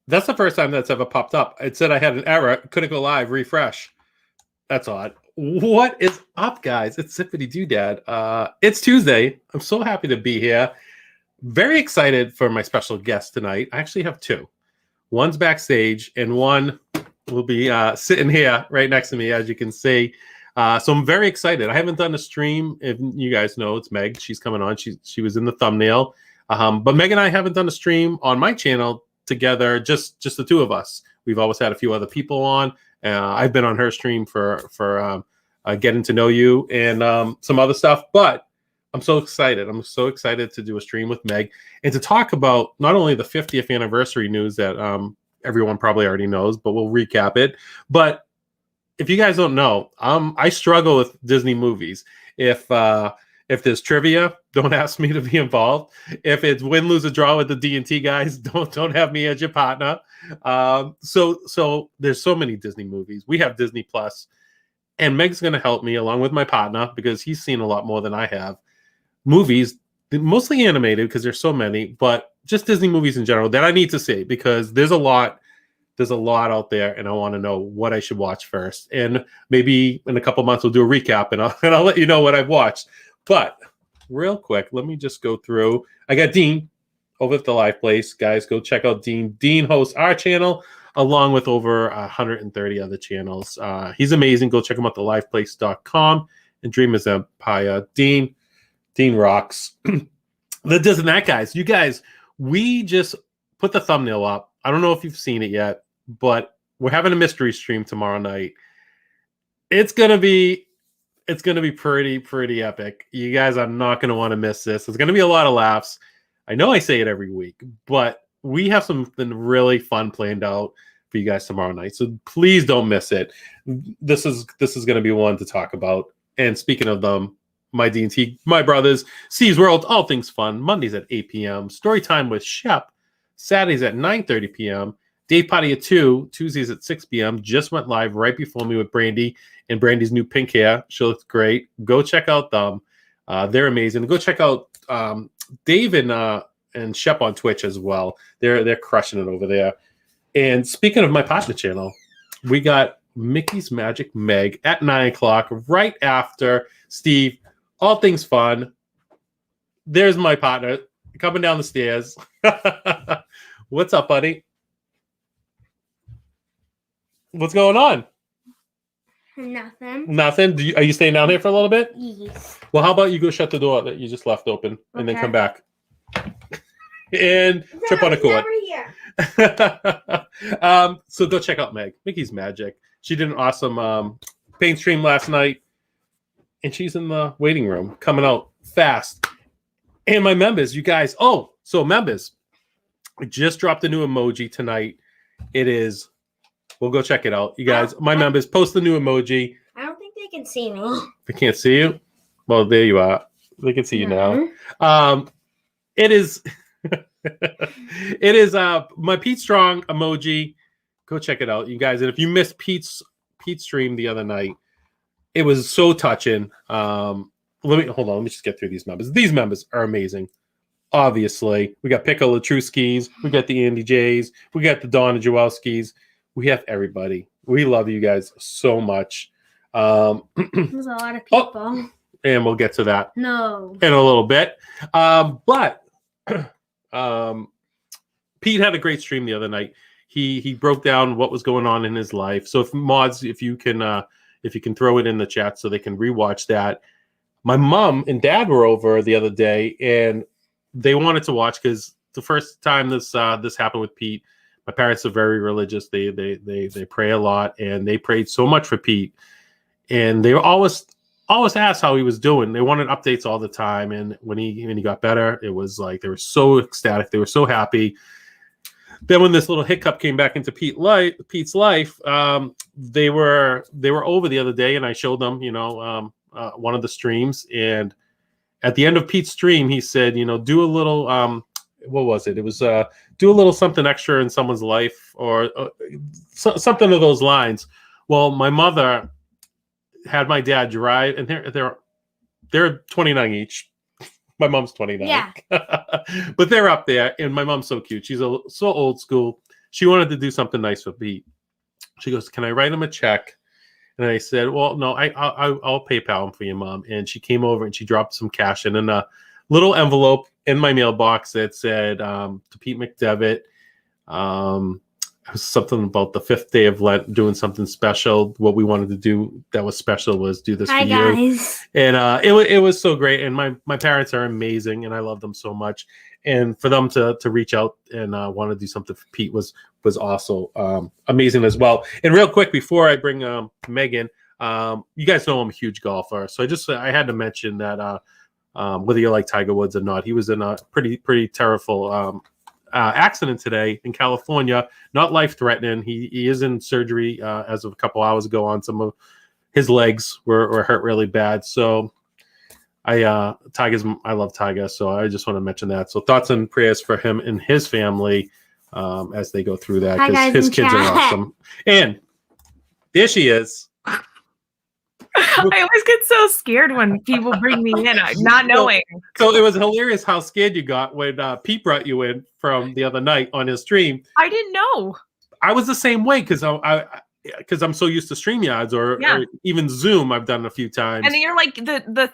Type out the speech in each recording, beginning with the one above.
That's the first time that's ever popped up. It said I had an error. Couldn't go live. Refresh. That's odd. What is up, guys? It's Zippity Doodad. It's Tuesday. I'm so happy to be here. Very excited for my special guest tonight. I actually have two. One's backstage, and one will be sitting here right next to me, as you can see. So I'm very excited. I haven't done a stream. If you guys know, it's Meg. She's coming on. She was in the thumbnail. But Meg and I haven't done a stream on my channel together, just the two of us. We've always had a few other people on. I've been on her stream for getting to know you and some other stuff. But I'm so excited. I'm so excited to do a stream with Meg and to talk about not only the 50th anniversary news that everyone probably already knows, but we'll recap it. But if you guys don't know, I struggle with Disney movies. If there's trivia, don't ask me to be involved. If it's win, lose, or draw with the D&T guys, don't have me as your partner. So there's so many Disney movies. We have Disney Plus, and Meg's going to help me along with my partner because he's seen a lot more than I have. Movies, mostly animated because there's so many, but just Disney movies in general that I need to see because there's a lot out there, and I want to know what I should watch first. And maybe in a couple months we'll do a recap, and I'll let you know what I've watched. But real quick, let me just go through. I got Dean over at the Live Place. Guys, go check out Dean. Dean hosts our channel along with over 130 other channels. He's amazing. Go check him out, theliveplace.com and Dream His Empire. Dean rocks. This and that, guys. You guys, we just put the thumbnail up. I don't know if you've seen it yet, but we're having a mystery stream tomorrow night. It's gonna be pretty epic. You guys are not gonna want to miss this. It's gonna be a lot of laughs. I know I say it every week, but we have something really fun planned out for you guys tomorrow night. So please don't miss it. This is gonna be one to talk about. And speaking of them, my D&T, my brothers, C's World, all things fun. Mondays at 8 p.m. Story time with Shep. Saturdays at 9:30 p.m. Dave Potty at 2. Tuesdays at 6 p.m. Just went live right before me with Brandy and Brandy's new pink hair. She looks great. Go check out them. They're amazing. Go check out Dave and Shep on Twitch as well. They're crushing it over there. And speaking of my partner channel, we got MickeysMagic Meg at 9 o'clock right after Steve. All things fun. There's my partner coming down the stairs. What's up, buddy? What's going on? Nothing. Are you staying down here for a little bit? Yes. Well, how about you go shut the door that you just left open and then come back and trip on a cord. So go check out Meg, MickeysMagic. She did an awesome paint stream last night, and she's in the waiting room coming out fast. And my members, you guys. Oh, so members, I just dropped a new emoji tonight. It is. We'll go check it out. You guys, my members, post the new emoji. I don't think they can see me. They can't see you? Well, there you are. They can see you now. It is it is my Pete Strong emoji. Go check it out, you guys. And if you missed Pete's stream the other night, it was so touching. Let me just get through these members. These members are amazing. Obviously, we got Pickle Latruskis, we got the Andy J's, we got the Donna Jawelskis. We have everybody. We love you guys so much. There's a lot of people. Oh, and we'll get to that in No. a little bit. But Pete had a great stream the other night. He broke down what was going on in his life. So if mods, if you can throw it in the chat so they can rewatch that. My mom and dad were over the other day, and they wanted to watch because the first time this happened with Pete, my parents are very religious. They pray a lot, and they prayed so much for Pete, and they were always asked how he was doing. They wanted updates all the time, and when he got better, it was like they were so ecstatic. They were so happy. Then when this little hiccup came back into Pete's life, they were over the other day, and I showed them, one of the streams, and at the end of Pete's stream, he said, do a little, what was it? It was do a little something extra in someone's life, or something of those lines. Well, my mother had my dad drive, and they're 29 each. My mom's 29. Yeah. But they're up there, and my mom's so cute. She's so old school. she wanted to do something nice for Pete. She goes, "Can I write him a check?" And I said, "Well, no, I'll PayPal him for you, Mom." And she came over and she dropped some cash in a little envelope in my mailbox that said to Pete McDevitt. It was something about the 5th day of Lent, doing something special. What we wanted to do that was special was do this for you. Guys. And it was so great. And my parents are amazing, and I love them so much. And for them to reach out and want to do something for Pete was also amazing as well. And real quick, before I bring Megan, you guys know I'm a huge golfer, so I had to mention that whether you like Tiger Woods or not, he was in a pretty terrible accident today in California. Not life-threatening. He is in surgery as of a couple hours ago on some of his legs were hurt really bad. So I love Tiger, so I just want to mention that. So thoughts and prayers for him and his family as they go through that, because his kids are awesome. And there she is. I always get so scared when people bring me in, not knowing. So it was hilarious how scared you got when Pete brought you in from the other night on his stream. I didn't know. I was the same way because I'm so used to StreamYards or even Zoom. I've done a few times. And then you're like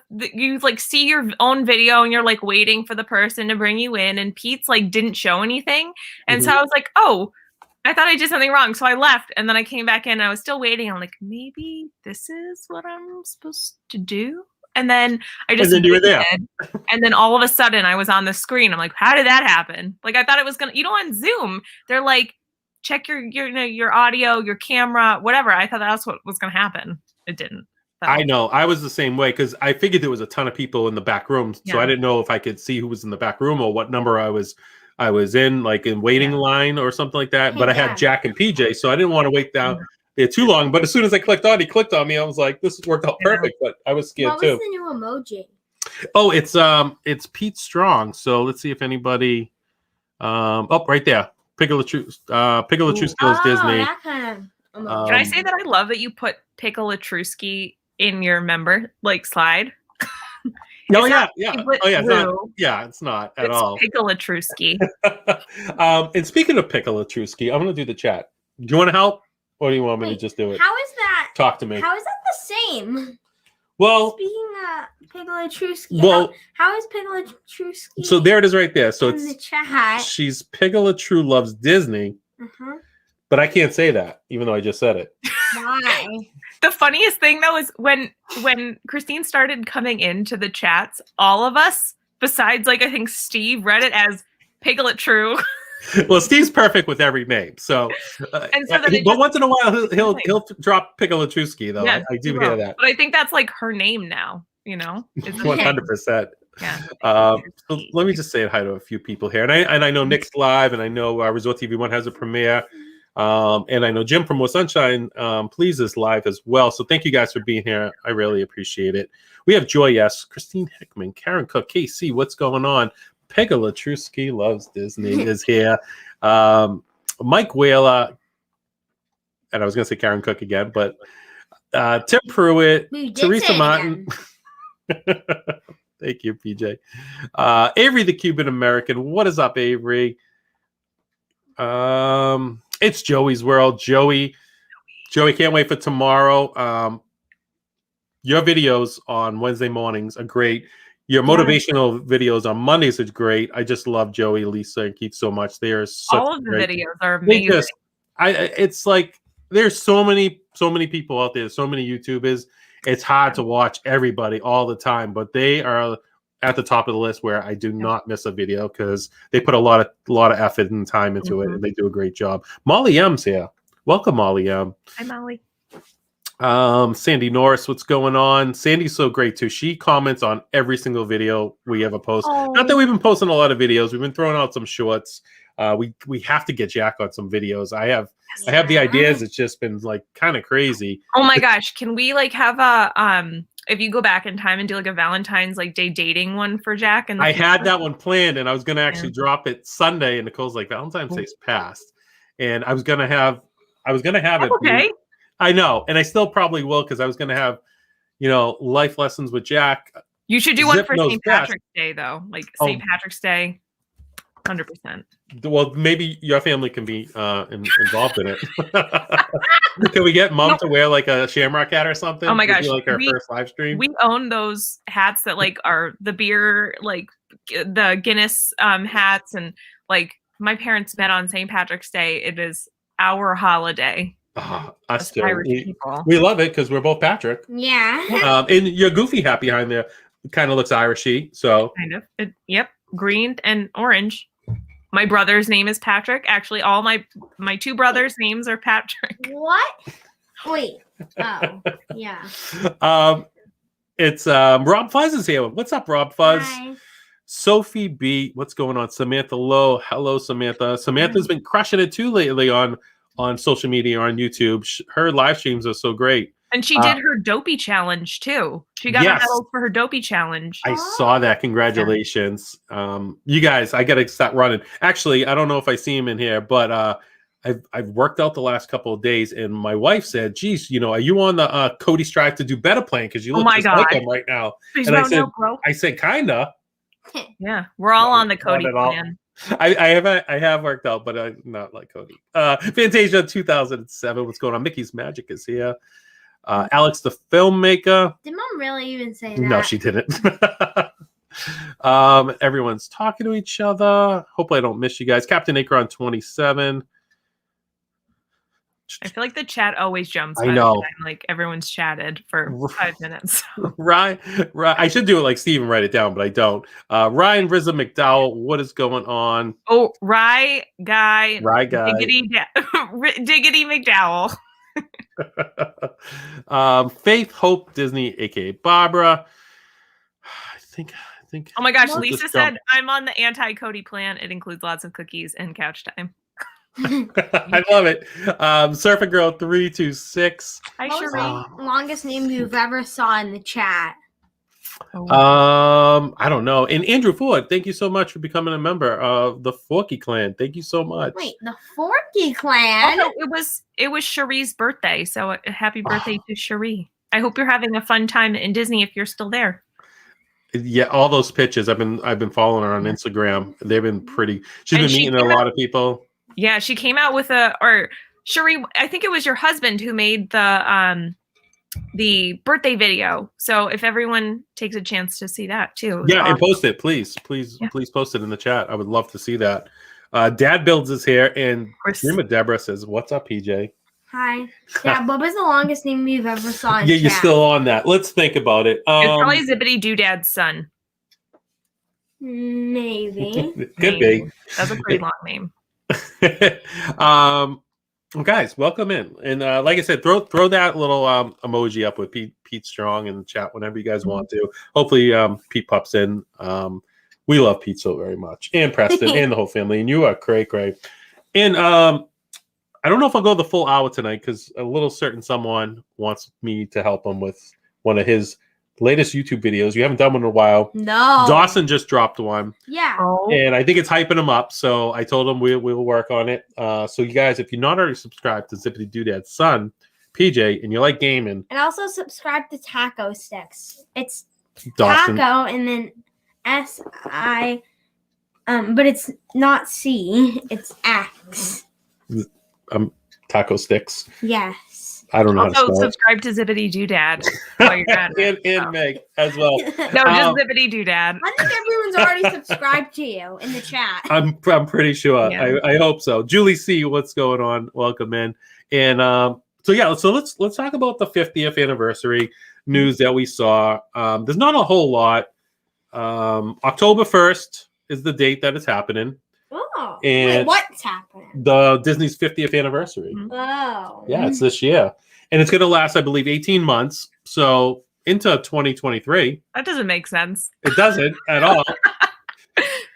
you like see your own video and you're like waiting for the person to bring you in, and Pete's like didn't show anything, and so I was like, oh, I thought I did something wrong, so I left, and then I came back in and I was still waiting. I'm like, maybe this is what I'm supposed to do. And then I just you were there. And then all of a sudden I was on the screen. I'm like, how did that happen? Like, I thought it was gonna, on Zoom, they're like, check your audio, your camera, whatever. I thought that's what was gonna happen. It didn't. So. I know. I was the same way because I figured there was a ton of people in the back room, so I didn't know if I could see who was in the back room or what number I was in, like in waiting line or something like that. But I had Jack and PJ, so I didn't want to wait down there too long. But as soon as I clicked on, he clicked on me. I was like, this worked out perfect. But I was scared too. What was the new emoji? Oh, it's Pete Strong. So let's see if anybody. Right there, Piccolatruski goes Disney. That kind of emoji. Can I say that I love that you put Piccolatruski in your member slide? Oh yeah. It's not at all. Piccolatruski. And speaking of Piccolatruski, I'm gonna do the chat. Do you want to help, or do you want me to just do it? How is that? Talk to me. How is that the same? Well, speaking of Piccolatruski, how is Piccolatruski? So there it is, right there. So in the chat. She's Piccolatru loves Disney, but I can't say that, even though I just said it. Why? The funniest thing though is when Christine started coming into the chats, all of us, besides I think Steve, read it as Piccolatru. Well, Steve's perfect with every name, so. But once in a while he'll drop Piccolatruski though. Yes, I do hear that. But I think that's her name now. 100%. Yeah. So let me just say hi to a few people here, and I know Nick's live, and I know Resort TV 1 has a premiere. And I know Jim from More Sunshine Please is live as well. So thank you guys for being here. I really appreciate it. We have Joy S, Christine Hickman, Karen Cook, KC, what's going on? Piccolatruski loves Disney is here. Mike Whaler, and I was going to say Karen Cook again, but Tim Pruitt, Teresa Martin. Thank you, PJ. Avery the Cuban American. What is up, Avery? It's Joey's World. Joey, can't wait for tomorrow. Your videos on Wednesday mornings are great. Your motivational videos on Mondays are great. I just love Joey, Lisa, and Keith so much. They are all of the videos are amazing. It's like there's so many people out there, so many YouTubers. It's hard to watch everybody all the time, but they are at the top of the list where I do not miss a video because they put a lot of effort and time into it, and they do a great job. Molly M's here. Welcome, Molly M. Hi, Molly. Sandy Norris, what's going on? Sandy's so great too. She comments on every single video we ever post. Not that we've been posting a lot of videos. We've been throwing out some shorts. We have to get Jack on some videos. I have the ideas. It's just been kind of crazy. Oh my gosh. Can we have a if you go back in time and do a Valentine's day dating one for Jack? And I had that one planned, and I was gonna actually drop it Sunday, and Nicole's like, Valentine's Day's passed. And I was gonna have it. Okay. I know, and I still probably will, because I was gonna have, life lessons with Jack. You should do one for St. Patrick's Day though. St. Patrick's Day. 100%. Well, maybe your family can be involved in it. Can we get Mom to wear like a shamrock hat or something? Oh my gosh, like our first live stream. We own those hats that like are the beer, like the Guinness hats, and like my parents met on St. Patrick's Day. It is our holiday. Us too. Irish people. We love it because we're both Patrick. Yeah. And your goofy hat behind there kind of looks Irishy. So kind of. Yep. Green and orange. My brother's name is Patrick. Actually, all my two brothers' names are Patrick. What? Wait. Oh, yeah. It's Rob Fuzz is here. What's up, Rob Fuzz? Hi. Sophie B. What's going on? Samantha Lowe. Hello, Samantha. Samantha's been crushing it too lately on social media, on YouTube. Her live streams are so great. And she did her dopey challenge too. She got a medal for her dopey challenge. I saw that. Congratulations. You guys, I gotta start running. Actually, I don't know if I see him in here, but I've worked out the last couple of days, and my wife said, geez, are you on the Cody Strive to Do Better plan? Because you look just like him right now. And I said, kinda. Yeah, we're all on the Cody plan. I have worked out, but I'm not like Cody. Fantasia 2007. What's going on? MickeysMagic is here. Alex the filmmaker. Did Mom really even say that? No, she didn't. Everyone's talking to each other. Hopefully I don't miss you guys. Captain Acron 27. I feel like the chat always jumps. I know. Like everyone's chatted for 5 minutes. Right. I should do it like Steve and write it down, but I don't. Ryan Rizza McDowell, what is going on? Oh, Rye guy. Diggity McDowell. Faith Hope Disney, aka Barbara. I think. Oh my gosh, Lisa said I'm on the anti-Cody plan. It includes lots of cookies and couch time. I love it. Surfin Girl 326. Hi, Sheree. Longest name you've ever saw in the chat. I don't know. And Andrew Ford, thank you so much for becoming a member of the Forky Clan. Thank you so much. Wait, the Forky Clan? Also, it was Cherie's birthday, so happy birthday to Cherie. I hope you're having a fun time in Disney if you're still there. Yeah, all those pictures. I've been following her on Instagram. They've been pretty. She's been meeting a lot of people. Yeah, she came out with Cherie, I think it was your husband who made the birthday video. So if everyone takes a chance to see that too. Yeah, awesome. And post it, please post it in the chat. I would love to see that. Dad Builds is here, and Dream of Deborah says, "What's up, PJ?" Hi. Yeah, what was the longest name you've ever saw in chat? You're still on that. Let's think about it. It's probably Zippity Doodad's son. Maybe. Could be. That's a pretty long name. Guys, welcome in, and like I said, throw that little emoji up with Pete Strong in the chat whenever you guys want to. Hopefully, Pete pops in. We love Pete so very much, and Preston, and the whole family, and you are cray. And I don't know if I'll go the full hour tonight because a little certain someone wants me to help him with one of his latest YouTube videos. You haven't done one in a while. No. Dawson just dropped one. Yeah. And I think it's hyping him up. So I told him we'll work on it. So you guys, if you're not already subscribed to Zippity Doodad's son, PJ, and you like gaming. And also subscribe to Taco Sticks. It's Dawson. Taco and then S-I, but it's not C, it's X. Taco Sticks. Yes. I don't know. Also, how to subscribe to Zippity Doodad. and Meg as well. No, just Zippity Doodad. I think everyone's already subscribed to you in the chat. I'm pretty sure. Yeah. I hope so. Julie C, what's going on? Welcome in. And so let's talk about the 50th anniversary news that we saw. There's not a whole lot. October 1st is the date that it's happening. Oh, and wait, what's happening? The Disney's 50th anniversary. Oh, yeah, it's this year, and it's going to last, I believe, 18 months. So into 2023. That doesn't make sense. It doesn't at all.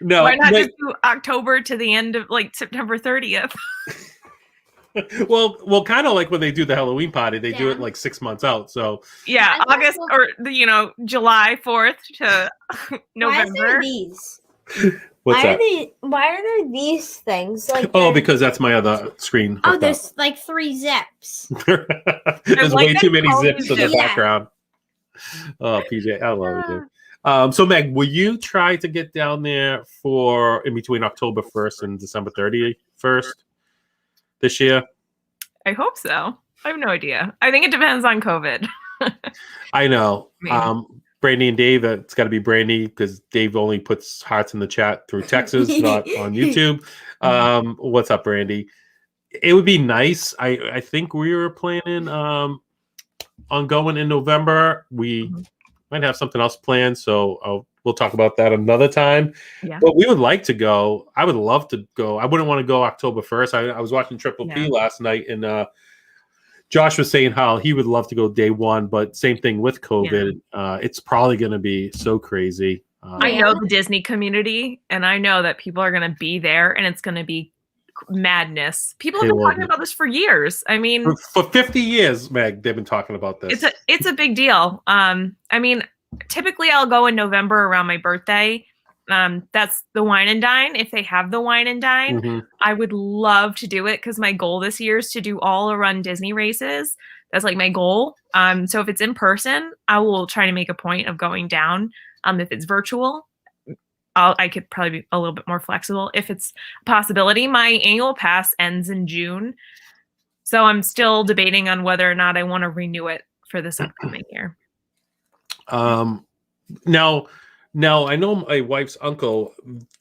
No, why not just do October to the end of like September 30th? well, kind of like when they do the Halloween party, they do it like 6 months out. So yeah, August or July 4th to November. Why are these? Why are there these things? Like because that's my other screen. Oh, there's like 3 zips. There's way too many zips in the background. Oh, PJ, I love it, dude. So Meg, will you try to get down there for in between October 1st and December 31st this year? I hope so. I have no idea. I think it depends on COVID. I know. I Brandy and Dave, it's got to be Brandy because Dave only puts hearts in the chat through Texas, not on YouTube. What's up, Brandy? It would be nice. I think we were planning on going in November. We might have something else planned, so we'll talk about that another time. Yeah. But we would like to go. I would love to go. I wouldn't want to go October 1st. I was watching Triple P last night, and Josh was saying how he would love to go day one, but same thing with COVID. It's probably going to be so crazy. I know the Disney community, and I know that people are going to be there, and it's going to be madness. People have been talking about this for years. I mean, for 50 years, Meg, they've been talking about this. It's a big deal. I mean, typically I'll go in November around my birthday. That's the wine and dine. If they have the wine and dine, I would love to do it because my goal this year is to do all around Disney races. That's like my goal. So if it's in person, I will try to make a point of going down. If it's virtual, I could probably be a little bit more flexible. If it's a possibility, my annual pass ends in June. So I'm still debating on whether or not I want to renew it for this upcoming year. Now I know my wife's uncle,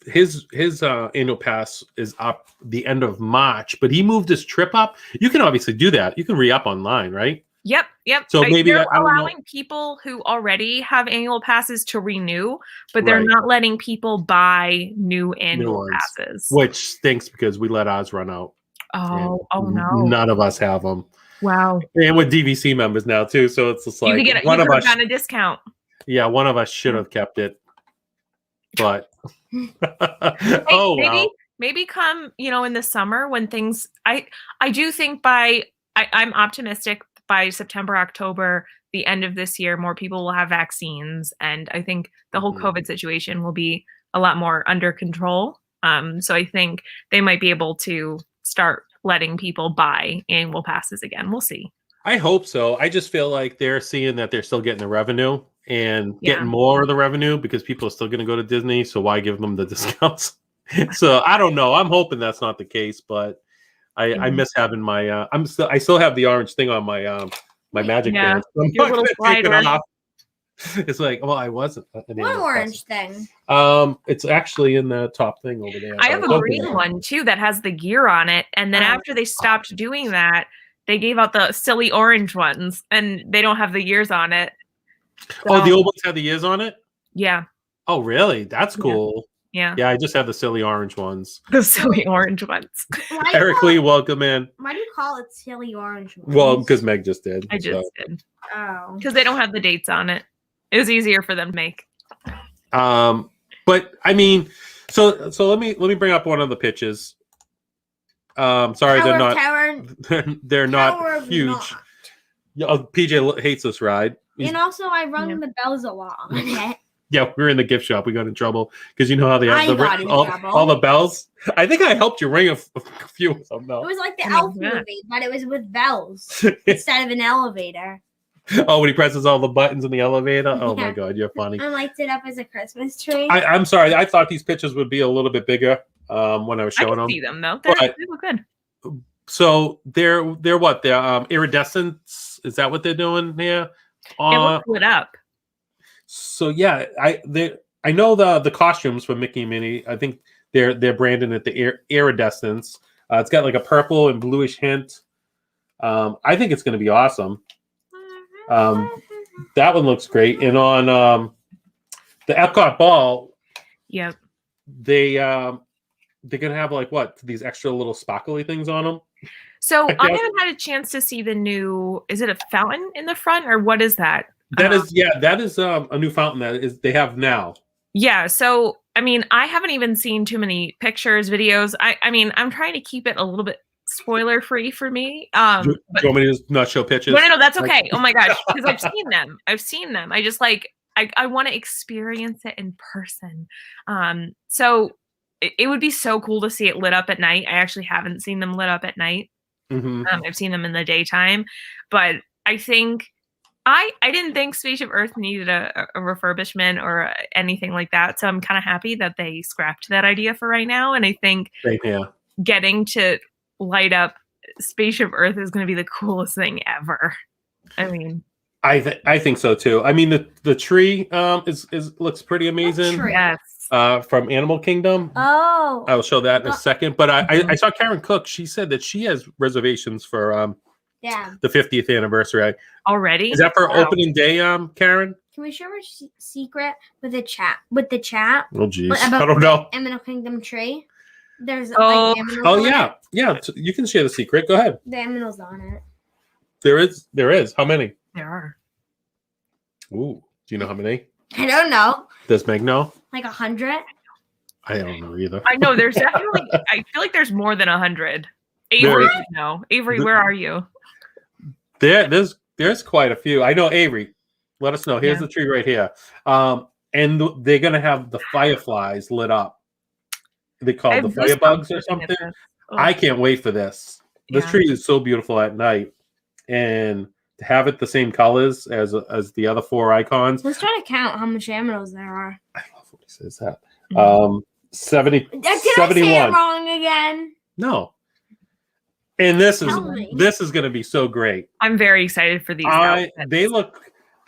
his annual pass is up the end of March, but he moved his trip up. You can obviously do that. You can re-up online, right? Yep. So maybe they're allowing people who already have annual passes to renew, but they're not letting people buy new annual passes. Which stinks because we let ours run out. Oh no! None of us have them. Wow. And with DVC members now too, so it's just like you could have gotten a discount. Yeah, one of us should have kept it, but maybe come in the summer when things. I do think I'm optimistic. By September, October, the end of this year, more people will have vaccines. And I think the whole COVID situation will be a lot more under control. So I think they might be able to start letting people buy annual passes again. We'll see. I hope so. I just feel like they're seeing that they're still getting the revenue and getting more of the revenue because people are still going to go to Disney. So why give them the discounts? So I don't know. I'm hoping that's not the case, but I miss having my I still have the orange thing on my my magic band. So your little slider. It's like, well, I wasn't. What orange thing? It's actually in the top thing over there. I have a green one too that has the gear on it, and then after they stopped doing that, they gave out the silly orange ones, and they don't have the years on it. So, the old ones have the years on it. Yeah. Oh, really? That's cool. Yeah. Yeah, I just have the silly orange ones. The silly orange ones. Eric Lee, welcome in. Why do you call it silly orange ones? Well, because Meg just did. I just did. Oh. Because they don't have the dates on it. It was easier for them to make. But I mean, so let me bring up one of the pitches. Sorry, they're not huge. PJ hates this ride. And also, I rung the bells a lot on it. Yeah, we were in the gift shop. We got in trouble because you know how they have all the bells. I think I helped you ring a few of them. Though. It was like the Elf movie, but it was with bells instead of an elevator. Oh, when he presses all the buttons in the elevator. Oh my God, you're funny. I lights it up as a Christmas tree. I'm sorry. I thought these pictures would be a little bit bigger when I was showing them. I can see them though. They look good. So they're what? They're iridescence. Is that what they're doing here? It looks lit up. So yeah, I know the costumes for Mickey and Minnie. I think they're branded at the iridescence. It's got like a purple and bluish hint. I think it's going to be awesome. That one looks great. And on the Epcot ball, yep, they're gonna have like what, these extra little sparkly things on them. So I haven't had a chance to see the new. Is it a fountain in the front or what is that? That is a new fountain they have now. Yeah. So I mean, I haven't even seen too many pictures, videos. I mean, I'm trying to keep it a little bit spoiler free for me. Do you want me to just not show pictures? No, that's okay. Oh my gosh, because I've seen them. I just I want to experience it in person. So it would be so cool to see it lit up at night. I actually haven't seen them lit up at night. I've seen them in the daytime, but I think I didn't think Spaceship Earth needed a refurbishment or anything like that. So I'm kind of happy that they scrapped that idea for right now. And I think getting to light up Spaceship Earth is going to be the coolest thing ever. I mean, I think so too. I mean, the tree is looks pretty amazing. yes. From Animal Kingdom. Oh. I will show that in a second. But I saw Karen Cook. She said that she has reservations for the 50th anniversary. Already? Is that for opening day, Karen? Can we share a secret with the chat? Oh, geez. I don't know. Animal Kingdom tree. There's yeah. Yeah. You can share the secret. Go ahead. The aminals on it. There is. How many? There are. Ooh. Do you know how many? I don't know. Does Meg know? Like 100? I don't know either. I know there's definitely. I feel like there's more than 100. Avery, no. Avery, where are you? There's quite a few. I know Avery. Let us know. Here's the tree right here. And they're gonna have the fireflies lit up. They call the firebugs or something. Oh. I can't wait for this. This tree is so beautiful at night, and to have it the same colors as the other 4 icons. Let's try to count how much aminals there are. I love when he says that. 70. Did I 71. say it wrong again? No. And this is going to be so great. I'm very excited for these. They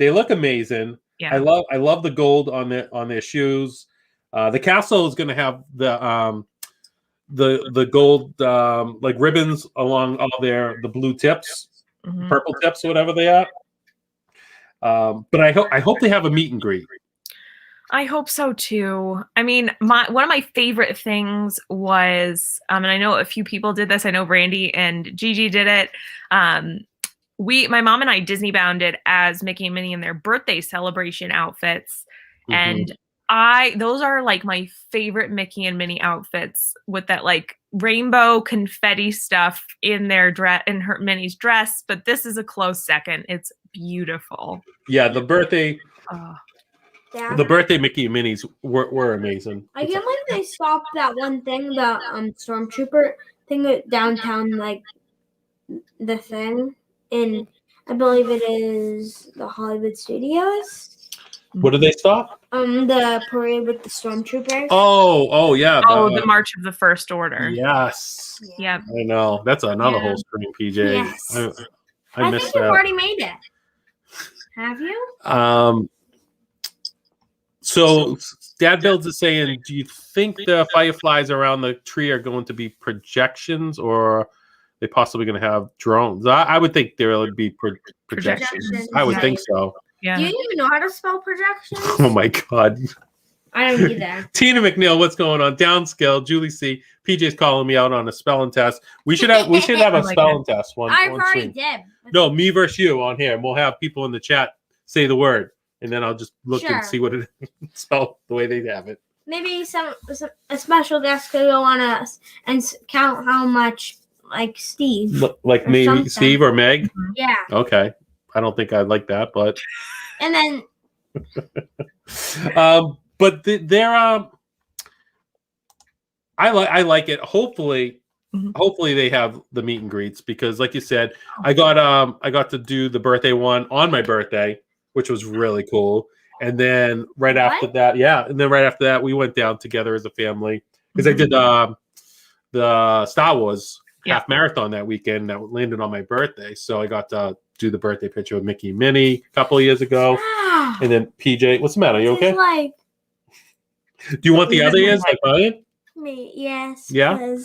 look amazing. Yeah. I love the gold on their shoes. The castle is going to have the gold like ribbons along all the blue tips, purple tips, whatever they are. But I hope they have a meet and greet. I hope so too. I mean, one of my favorite things was, and I know a few people did this. I know Brandy and Gigi did it. My mom and I Disney bounded as Mickey and Minnie in their birthday celebration outfits, and those are like my favorite Mickey and Minnie outfits with that like rainbow confetti stuff in their dress, in her Minnie's dress. But this is a close second. It's beautiful. Yeah, the birthday. The birthday Mickey and Minnie's were amazing. I can't believe they stopped that one thing, the stormtrooper thing at downtown, like the thing in, I believe it is the Hollywood Studios. What did they stop? The parade with the stormtroopers. Oh yeah. The March of the First Order. Yes. Yep. I know. That's another whole screen, PJ. Yes. I think you've already made it. Have you? So Dad Builds is saying, do you think the fireflies around the tree are going to be projections, or are they possibly going to have drones? I would think there would be projections. I would think so. Yeah. Do you even know how to spell projections? Oh my God. I don't either. Tina McNeil, what's going on? Downscale. Julie C. PJ's calling me out on a spelling test. We should have a spelling test one. I already did. No, me versus you on here, and we'll have people in the chat say the word. And then I'll just look and see what it spelled the way they have it. Maybe a special guest could go on us and count how much, like Steve. Like maybe something. Steve or Meg? Yeah. Okay. I don't think I'd like that, but. And then. But they're I like it. Hopefully they have the meet and greets, because like you said, I got to do the birthday one on my birthday, which was really cool. And then right after that, we went down together as a family, because I did the Star Wars half marathon that weekend that landed on my birthday. So I got to do the birthday picture with Mickey and Minnie a couple of years ago. And then PJ, what's the matter? Are you okay? Do you want the other ears like mine? Yes. Yeah.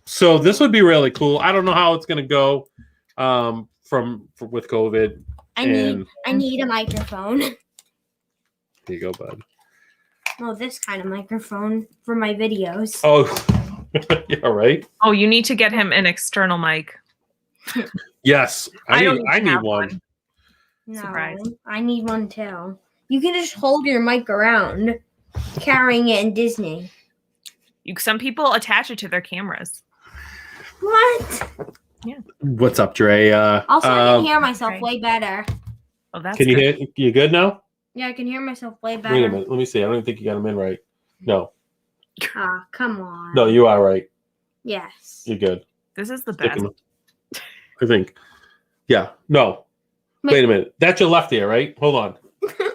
So this would be really cool. I don't know how it's gonna go with COVID. I need a microphone. Here you go, bud. Oh, this kind of microphone for my videos. Oh, yeah, right. Oh, you need to get him an external mic. Yes, I need one. No, Surprise. I need one too. You can just hold your mic around, carrying it in Disney. Some people attach it to their cameras. What? Yeah. What's up, Dre? Also, I can hear myself way better. Oh, that's Can you hear? You good now? Yeah, I can hear myself way better. Wait a minute. Let me see. I don't even think you got them in right. No. Ah, come on. No, you are right. Yes. You're good. This is the best. I think. Yeah. No. Wait a minute. That's your left ear, right? Hold on.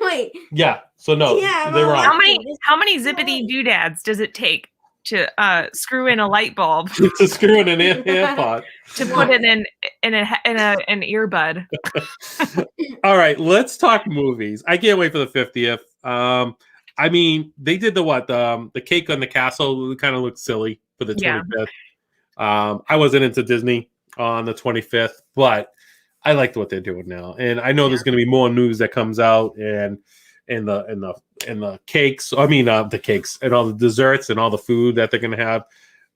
Wait. Yeah. So no, Yeah, they're well, wrong. How many zippity doodads does it take to screw in a light bulb To screw in an AirPod. to put it in an earbud? All right, let's talk movies. I can't wait for the 50th. I mean, they did the cake on the castle kind of looked silly for the 25th. I wasn't into Disney on the 25th, but I liked what they're doing now, and I know there's going to be more news that comes out, and the cakes. I mean, the cakes and all the desserts and all the food that they're going to have.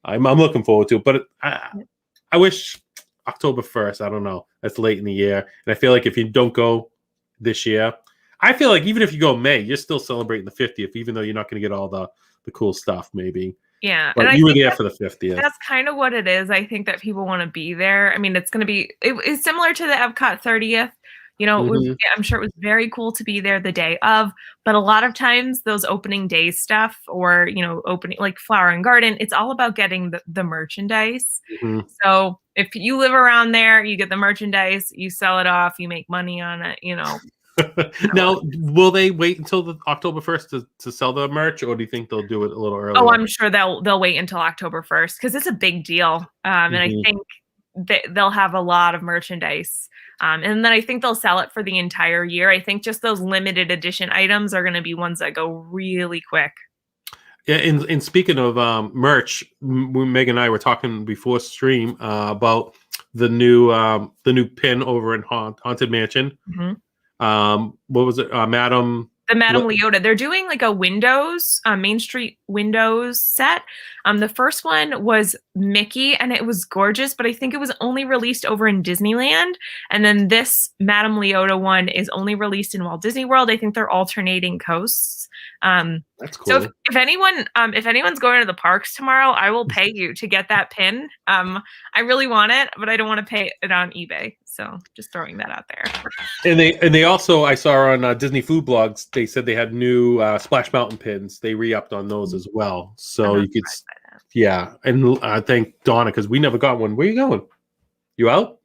I'm looking forward to it, but I wish October 1st. I don't know. That's late in the year, and I feel like if you don't go this year, I feel like even if you go May, you're still celebrating the 50th, even though you're not going to get all the cool stuff, maybe. Yeah, but and you were there for the 50th. That's kind of what it is. I think that people want to be there. I mean, it's going to be it's similar to the Epcot 30th. You know, I'm sure it was very cool to be there the day of, but a lot of times those opening day stuff or, you know, opening like Flower and Garden, it's all about getting the merchandise. So if you live around there, you get the merchandise, you sell it off, you make money on it, you know. Now, will they wait until the October 1st to sell the merch, or do you think they'll do it a little earlier? Oh, I'm sure they'll wait until October 1st because it's a big deal, and I think they'll have a lot of merchandise, and then I think they'll sell it for the entire year. I think just those limited edition items are going to be ones that go really quick. Yeah, and speaking of merch, Meg and I were talking before stream about the new pin over in Haunted Mansion. What was it? Madam Leota. They're doing like a Windows, Main Street Windows set. The first one was Mickey, and it was gorgeous, but I think it was only released over in Disneyland. And then this Madam Leota one is only released in Walt Disney World. I think they're alternating coasts. That's cool. So if anyone's going to the parks tomorrow, I will pay you to get that pin. I really want it, but I don't want to pay it on eBay. So just throwing that out there. And they also, I saw on Disney food blogs, they said they had new Splash Mountain pins. They re-upped on those as well. So you could, yeah. And I thank Donna because we never got one. Where are you going? You out?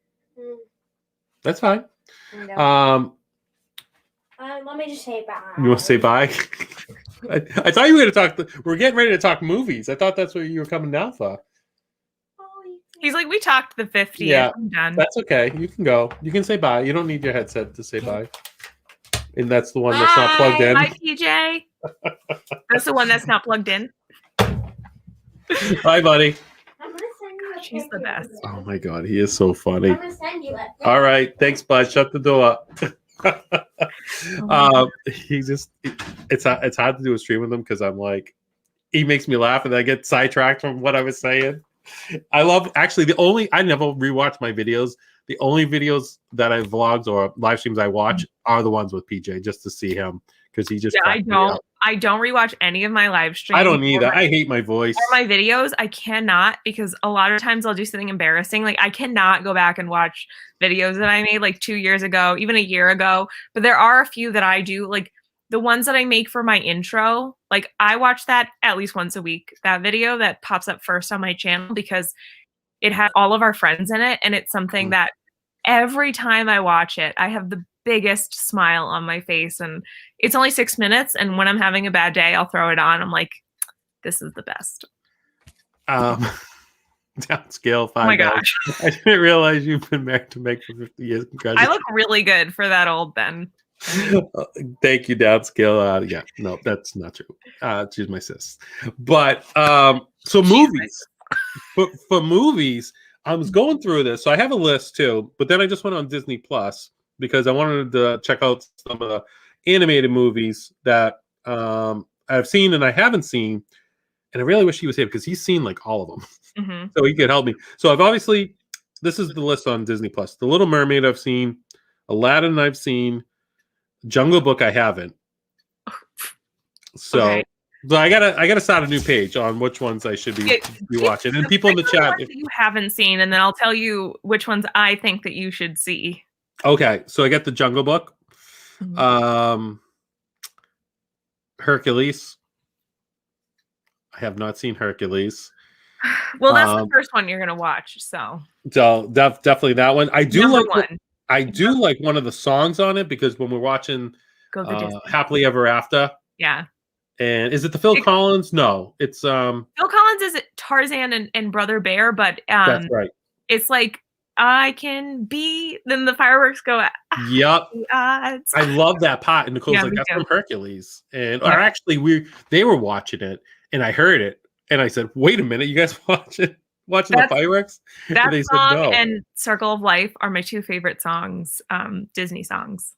That's fine. Let me just say bye. You want to say bye? I thought you were going to talk. We're getting ready to talk movies. I thought that's what you were coming down for. He's like, we talked the 50th. Yeah, I'm done. That's okay. You can go. You can say bye. You don't need your headset to say bye. And that's the one that's not plugged in. Bye, PJ. That's the one that's not plugged in. Bye, buddy. I'm gonna send you a She's the best. Oh my God, he is so funny. I'm gonna send you it. All right, thanks, bud. Shut the door. It's hard to do a stream with him because I'm like, he makes me laugh and I get sidetracked from what I was saying. I never rewatch my videos. The only videos that I vlogs or live streams I watch are the ones with PJ just to see him because he just. Yeah, I don't rewatch any of my live streams. I don't either. I hate my voice. Or my videos, I cannot because a lot of times I'll do something embarrassing. Like I cannot go back and watch videos that I made like 2 years ago, even a year ago. But there are a few that I do, like the ones that I make for my intro. Like I watch that at least once a week. That video that pops up first on my channel because it has all of our friends in it, and it's something that every time I watch it, I have the biggest smile on my face, and it's only 6 minutes, and when I'm having a bad day I'll throw it on. I'm like, this is the best. Downscale 5. Oh my gosh. I didn't realize you've been married to Meg for 50 years. I look really good for that old Ben. Thank you, downscale. Yeah, no, that's not true. She's my sis. But so movies. For movies, I was going through this, so I have a list too, but then I just went on Disney Plus because I wanted to check out some of the animated movies that I've seen and I haven't seen, and I really wish he was here because he's seen like all of them, so he could help me. So this is the list on Disney Plus: The Little Mermaid I've seen, Aladdin I've seen, Jungle Book I haven't. So. Okay. So I gotta start a new page on which ones I should be watching, and people in the chat that you haven't seen, and then I'll tell you which ones I think that you should see. Okay, so I got the Jungle Book, Hercules. I have not seen Hercules. Well, that's the first one you're gonna watch, so definitely that one. I I do like one of the songs on it because when we're watching Go the distance. Happily Ever After, Yeah. and is it the Phil Collins? No, it's Phil Collins is Tarzan and Brother Bear, but that's right. it's like I can be. Then the fireworks go. Yep. Odds. I love that part. And Nicole's Yeah, like, me that's too. from Hercules. And Yeah. or actually they were watching it and I heard it and I said, wait a minute, you guys watching the fireworks? That and they song said no. and Circle of Life are my two favorite songs, Disney songs.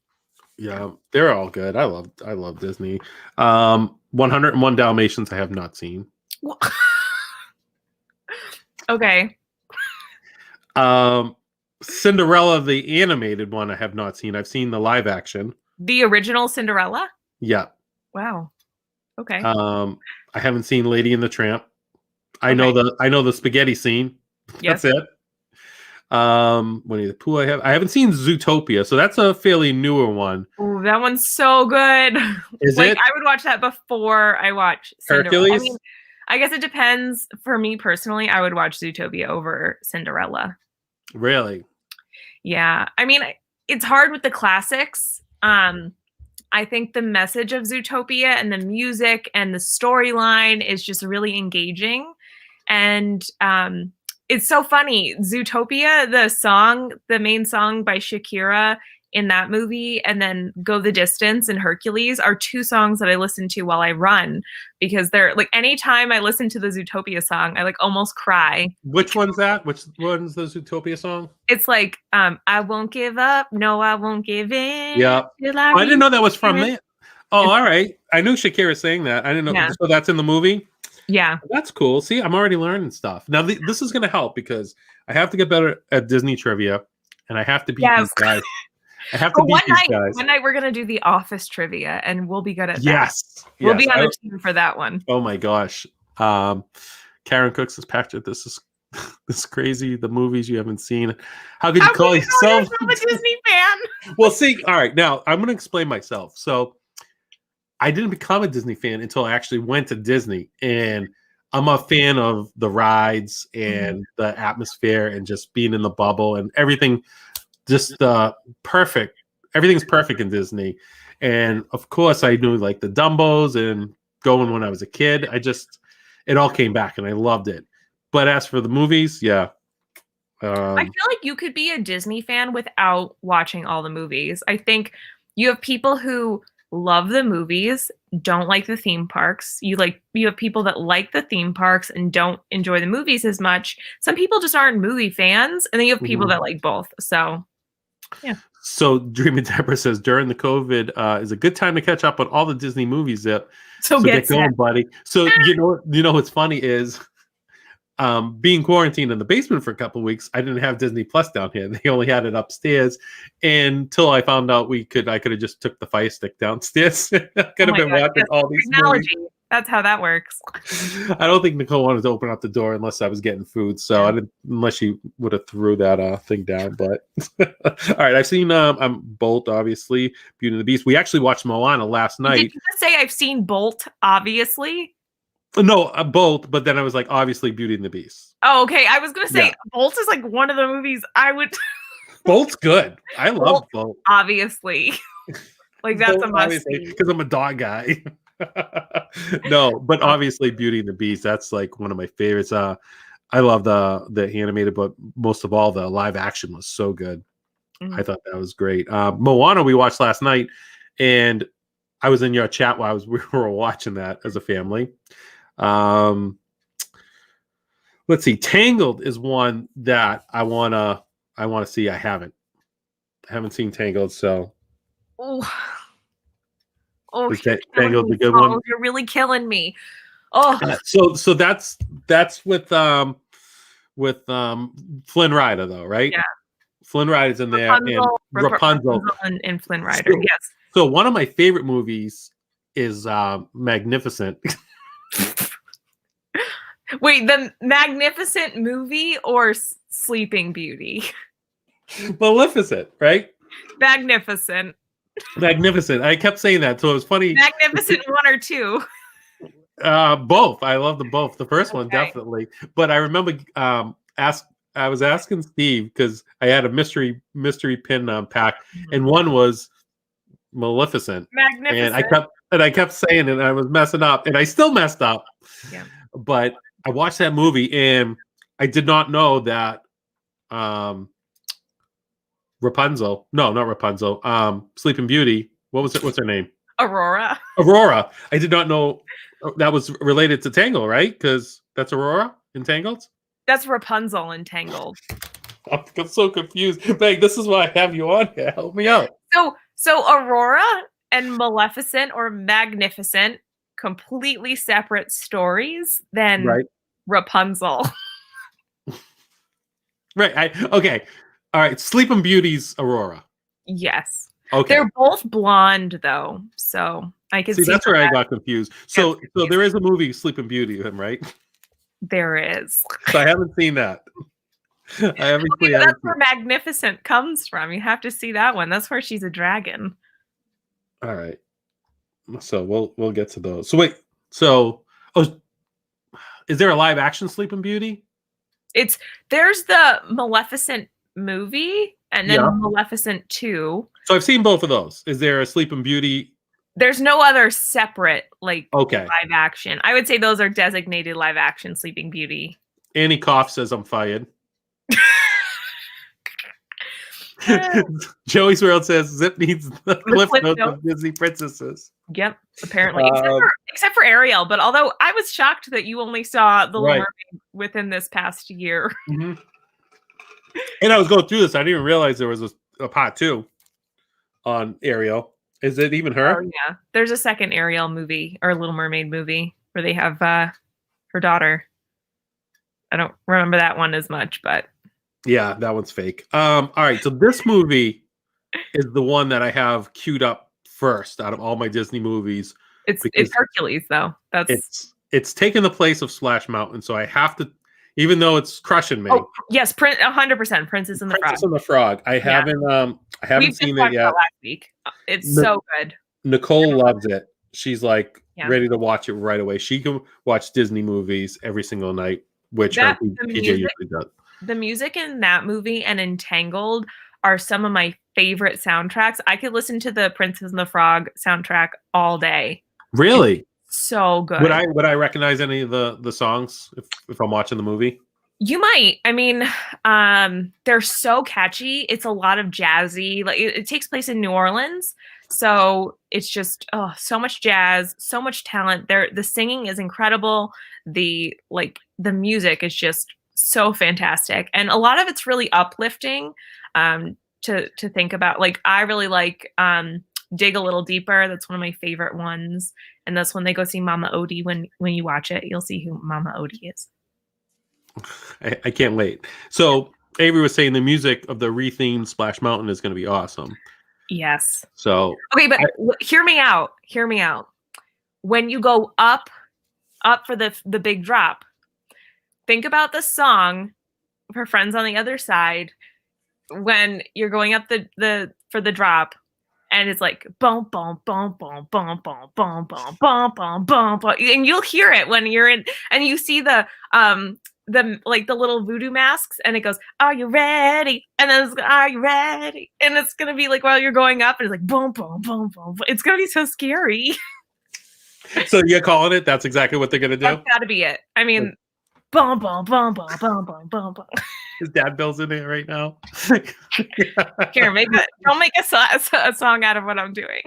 Yeah, they're all good. I love Disney. 101 Dalmatians I have not seen. Okay. Cinderella, the animated one, I have not seen. I've seen the live action. The original Cinderella? Yeah. Wow. Okay. I haven't seen Lady and the Tramp. I know the spaghetti scene. Yes. That's it. Winnie the Pooh I haven't seen Zootopia, so that's a fairly newer one. Ooh, that one's so good. Is like, it? I would watch that before I watch Cinderella. Hercules? I mean, I guess it depends. For me personally, I would watch Zootopia over Cinderella. Really? Yeah. I mean, it's hard with the classics. I think the message of Zootopia and the music and the storyline is just really engaging. And it's so funny. Zootopia, the main song by Shakira in that movie, and then Go the Distance and Hercules are two songs that I listen to while I run because they're like anytime I listen to the Zootopia song, I like almost cry. Which one's that? Which one's the Zootopia song? It's like, I won't give up. No, I won't give in. Yeah. I didn't know that was from it. Oh, all right. I knew Shakira saying that. I didn't know. Yeah. So that's in the movie? Yeah. That's cool. See, I'm already learning stuff. Now, this is going to help because I have to get better at Disney trivia and I have to beat these guys. I have to beat these guys. One night we're going to do the Office trivia and we'll be good at that. Yes. We'll be on the team for that one. Oh my gosh. Karen Cooks is Patrick. This is crazy. The movies you haven't seen. How could you call yourself a Disney fan? Well, see, all right. Now I'm going to explain myself. So I didn't become a Disney fan until I actually went to Disney, and I'm a fan of the rides and the atmosphere and just being in the bubble and everything. Just perfect. Everything's perfect in Disney. And of course I knew like the Dumbos and going when I was a kid. It all came back and I loved it. But as for the movies, yeah. I feel like you could be a Disney fan without watching all the movies. I think you have people who love the movies, don't like the theme parks. You have people that like the theme parks and don't enjoy the movies as much. Some people just aren't movie fans, and then you have people that like both. So yeah. So Dreaming Deborah says during the COVID is a good time to catch up on all the Disney movies. So get going, buddy. So you know what's funny is being quarantined in the basement for a couple of weeks, I didn't have Disney Plus down here. They only had it upstairs until I found out I could have just took the Fire Stick downstairs. I could have been watching all these technology. Movies. That's how that works. I don't think Nicole wanted to open up the door unless I was getting food. So I didn't, unless she would have threw that thing down. But all right, I've seen Bolt, obviously, Beauty and the Beast. We actually watched Moana last night. Did you just say I've seen Bolt, obviously? No, Bolt, but then I was like, obviously, Beauty and the Beast. Oh, okay. I was gonna say Bolt is like one of the movies I would. Bolt's good. I love Bolt. Obviously, like that's Bolt, a must see because I'm a dog guy. No, but obviously, Beauty and the Beast. That's like one of my favorites. I love the animated, but most of all, the live action was so good. I thought that was great. Moana we watched last night, and I was in your chat while we were watching that as a family. Let's see. Tangled is one that I wanna see. I haven't seen Tangled, so. Oh, Tangled the good one. You're really killing me. Oh, so that's with Flynn Rider though, right? Yeah, Flynn Rider's in there, and Rapunzel and Flynn Rider. Yes. So one of my favorite movies is Magnificent. Wait, the Magnificent movie or Sleeping Beauty? Maleficent, right? Magnificent. I kept saying that, so it was funny. Magnificent 1 or 2. Both. I love them both. The first one definitely, but I remember I was asking Steve because I had a mystery pin pack, and one was Maleficent, and Magnificent. I kept saying it, and I was messing up, and I still messed up. Yeah. But I watched that movie, and I did not know that Rapunzel. No, not Rapunzel. Sleeping Beauty. What's her name? Aurora. Aurora. I did not know that was related to Tangle, right? Because that's Aurora in Tangled. That's Rapunzel in Tangled. I'm so confused. Meg, this is why I have you on here. Help me out. So Aurora and Maleficent or Magnificent, completely separate stories than Rapunzel. Right. Okay. All right. Sleeping Beauty's Aurora. Yes. Okay. They're both blonde though, so I can see that's where I got confused. So there is a movie Sleeping Beauty, right? There is. So I haven't seen that. That's where Magnificent comes from. You have to see that one. That's where she's a dragon. All right. So we'll get to those. So wait. So is there a live action Sleeping Beauty? There's the Maleficent movie and then Maleficent 2. So I've seen both of those. Is there a Sleeping Beauty? There's no other separate live action. I would say those are designated live action Sleeping Beauty. Annie Cough says I'm fired. Joey's World says Zip needs the cliff notes of Disney princesses. Yep, apparently. Except for Ariel. But although I was shocked that you only saw The Little Mermaid within this past year. Mm-hmm. And I was going through this. I didn't even realize there was a part 2 on Ariel. Is it even her? Oh, yeah. There's a second Ariel movie or Little Mermaid movie where they have her daughter. I don't remember that one as much, but yeah, that one's fake. All right, so this movie is the one that I have queued up first out of all my Disney movies. It's Hercules, though. It's taken the place of Splash Mountain, so I have to, even though it's crushing me. Oh, yes, 100%. Princess and the Frog. Princess and the Frog. I haven't seen it yet. Last week. It's so good. Nicole loves it. She's like ready to watch it right away. She can watch Disney movies every single night, which PJ usually does. The music in that movie and Entangled are some of my favorite soundtracks. I could listen to the Princess and the Frog soundtrack all day. Really? It's so good. Would I recognize any of the songs if I'm watching the movie? You might. I mean, they're so catchy. It's a lot of jazzy. Like it takes place in New Orleans, so it's just so much jazz, so much talent. The singing is incredible. The music is just so fantastic, and a lot of it's really uplifting to think about. Like I really like Dig a Little Deeper. That's one of my favorite ones, and that's when they go see Mama Odie. When you watch it, you'll see who Mama Odie is. I can't wait. So Avery was saying the music of the rethemed Splash Mountain is going to be awesome. Yes. So okay, but hear me out. Hear me out. When you go up for the big drop, think about the song for Friends on the Other Side when you're going up for the drop, and it's like boom boom boom boom boom boom boom boom boom boom boom, and you'll hear it when you're in, and you see the little voodoo masks, and it goes, "Are you ready?" And then it's, "Are you ready?" And it's gonna be like while you're going up, and it's like boom boom boom boom. It's gonna be so scary. So you're calling it? That's exactly what they're gonna do. That's gotta be it. I mean. Boom, boom, boom, boom, boom, boom, boom, boom. His dad Bill's in it right now. Here, don't make a song out of what I'm doing.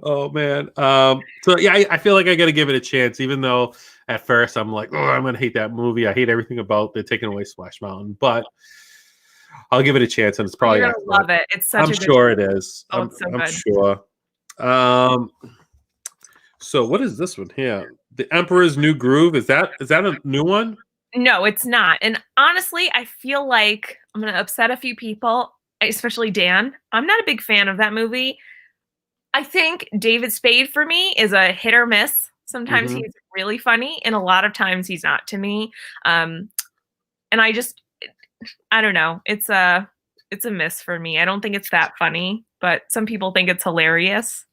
Oh man. So yeah, I feel like I got to give it a chance, even though at first I'm like, oh, I'm gonna hate that movie. I hate everything about they're taking away Splash Mountain, but I'll give it a chance, and it's probably you're gonna love it. It's such. I'm sure it is. Oh, it's so good. I'm sure. So what is this one here? The Emperor's New Groove. Is that a new one? No, it's not. And honestly, I feel like I'm going to upset a few people, especially Dan. I'm not a big fan of that movie. I think David Spade for me is a hit or miss. Sometimes he's really funny, and a lot of times he's not to me. And I don't know. It's a miss for me. I don't think it's that funny, but some people think it's hilarious.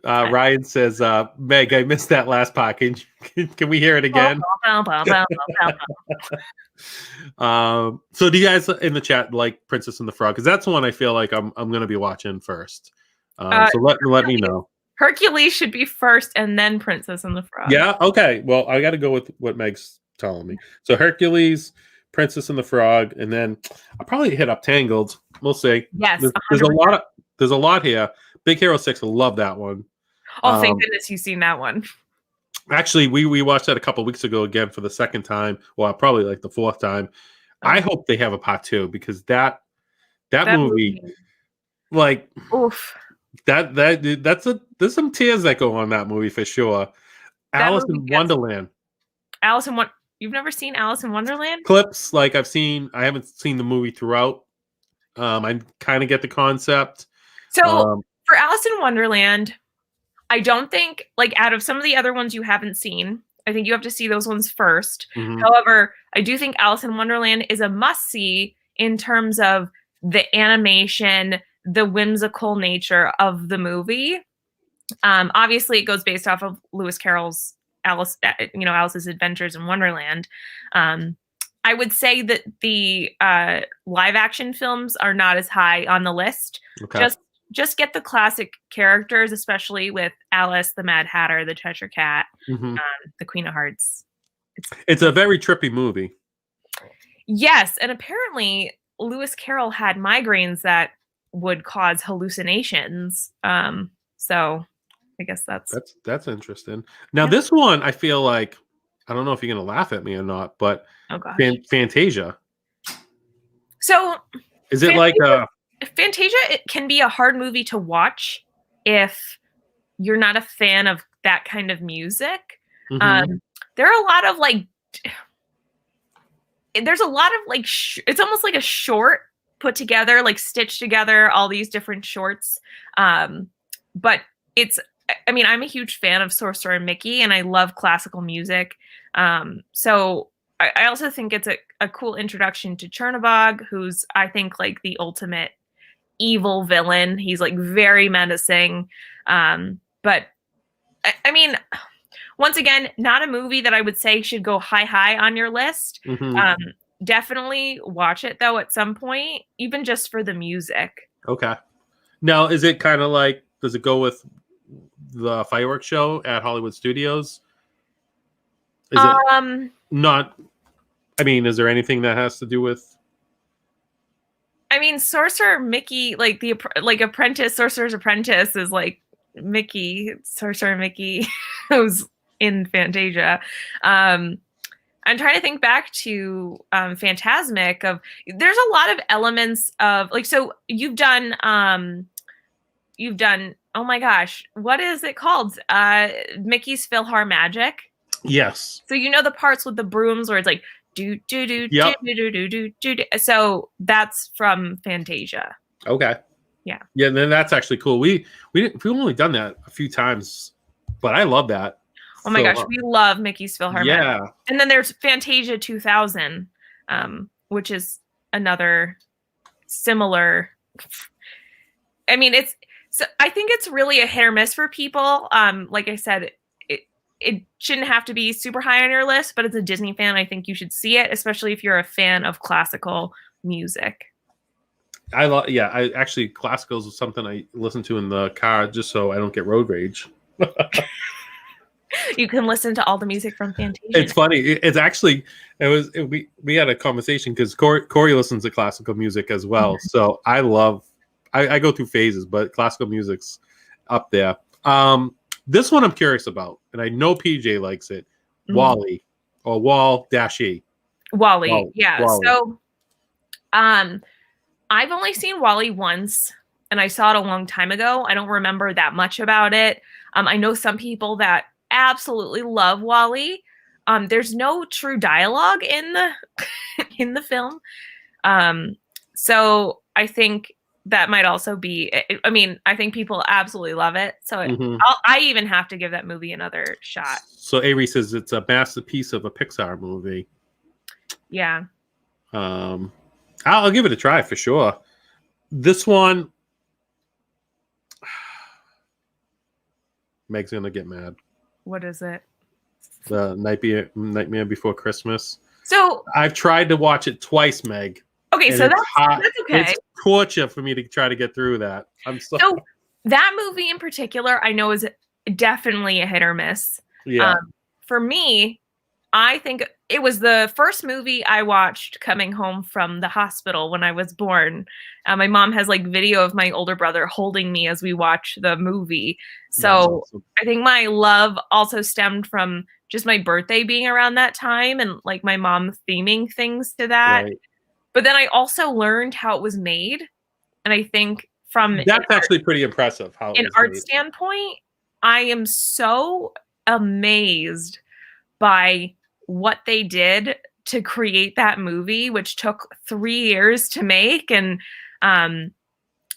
Ryan says, Meg, I missed that last part. Can we hear it again? So do you guys in the chat like Princess and the Frog? Because that's one I feel like I'm going to be watching first. So let me know. Hercules should be first and then Princess and the Frog. Yeah, okay. Well, I got to go with what Meg's telling me. So Hercules, Princess and the Frog, and then I'll probably hit up Tangled. We'll see. Yes, there's a lot here. Big Hero 6, I love that one. Oh, thank goodness you've seen that one. Actually, we watched that a couple weeks ago again for the second time. Well, probably like the fourth time. I hope they have a part 2 because that movie, like, oof. There's some tears that go on that movie for sure. Alice in Wonderland. You've never seen Alice in Wonderland? Clips, like I haven't seen the movie throughout. I kind of get the concept. So for Alice in Wonderland, I don't think, like, out of some of the other ones you haven't seen, I think you have to see those ones first. However, I do think Alice in Wonderland is a must-see in terms of the animation, the whimsical nature of the movie. Obviously, it goes based off of Lewis Carroll's Alice's Adventures in Wonderland. I would say that the live-action films are not as high on the list. Okay. Just get the classic characters, especially with Alice, the Mad Hatter, the Cheshire Cat, the Queen of Hearts. It's a very trippy movie. Yes, and apparently Lewis Carroll had migraines that would cause hallucinations. So I guess that's interesting. Now this one, I feel like, I don't know if you're gonna laugh at me or not, but Fantasia. So is it like a Fantasia? It can be a hard movie to watch if you're not a fan of that kind of music. There are a lot of like, it's almost like a short put together, like stitched together, all these different shorts. But I'm a huge fan of Sorcerer Mickey, and I love classical music. So I also think it's a cool introduction to Chernabog, who's, I think, like the ultimate evil villain. He's like very menacing. But I mean, once again, not a movie that I would say should go high on your list. Definitely watch it though at some point, even just for the music. Okay. Now, is it kind of like, does it go with the fireworks show at Hollywood Studios? Is it not? I mean, is there anything that has to do with? I mean, Sorcerer Mickey, like Apprentice, Sorcerer's Apprentice is like Mickey, Sorcerer Mickey, who's in Fantasia. I'm trying to think back to Phantasmic. There's a lot of elements of, like, so you've done oh my gosh, what is it called? Mickey's PhilharMagic. Yes. So you know the parts with the brooms where it's like do do do do do do do do. So that's from Fantasia. Okay. Yeah. Yeah, then that's actually cool. We've only done that a few times, but I love that. Oh my gosh, we love Mickey's PhilharMagic. Yeah. And then there's Fantasia 2000, which is another similar. I mean, I think it's really a hit or miss for people. Like I said, it shouldn't have to be super high on your list, but as a Disney fan, I think you should see it, especially if you're a fan of classical music. I actually, classicals is something I listen to in the car just so I don't get road rage. You can listen to all the music from Fantasia. It's funny. It's actually, we had a conversation because Corey listens to classical music as well. So I go through phases, but classical music's up there. This one I'm curious about, and I know PJ likes it. WALL-E or Wall-E. WALL-E, yeah. WALL-E. So, I've only seen WALL-E once, and I saw it a long time ago. I don't remember that much about it. I know some people that absolutely love WALL-E. There's no true dialogue in the film, so I think that might also be. I mean, I think people absolutely love it. So I even have to give that movie another shot. So Avery says it's a masterpiece of a Pixar movie. Yeah. I'll give it a try for sure. This one, Meg's gonna get mad. What is it? The Nightmare Before Christmas. So I've tried to watch it twice, Meg. okay, so that's okay. It's torture for me to try to get through that. So that movie in particular, I know is definitely a hit or miss. Yeah. For me, I think it was the first movie I watched coming home from the hospital when I was born. My mom has like video of my older brother holding me as we watch the movie. So awesome. I think my love also stemmed from just my birthday being around that time and like my mom theming things to that. Right. But then I also learned how it was made. And I think that's actually pretty impressive. How an art standpoint, I am so amazed by what they did to create that movie, which took 3 years to make. And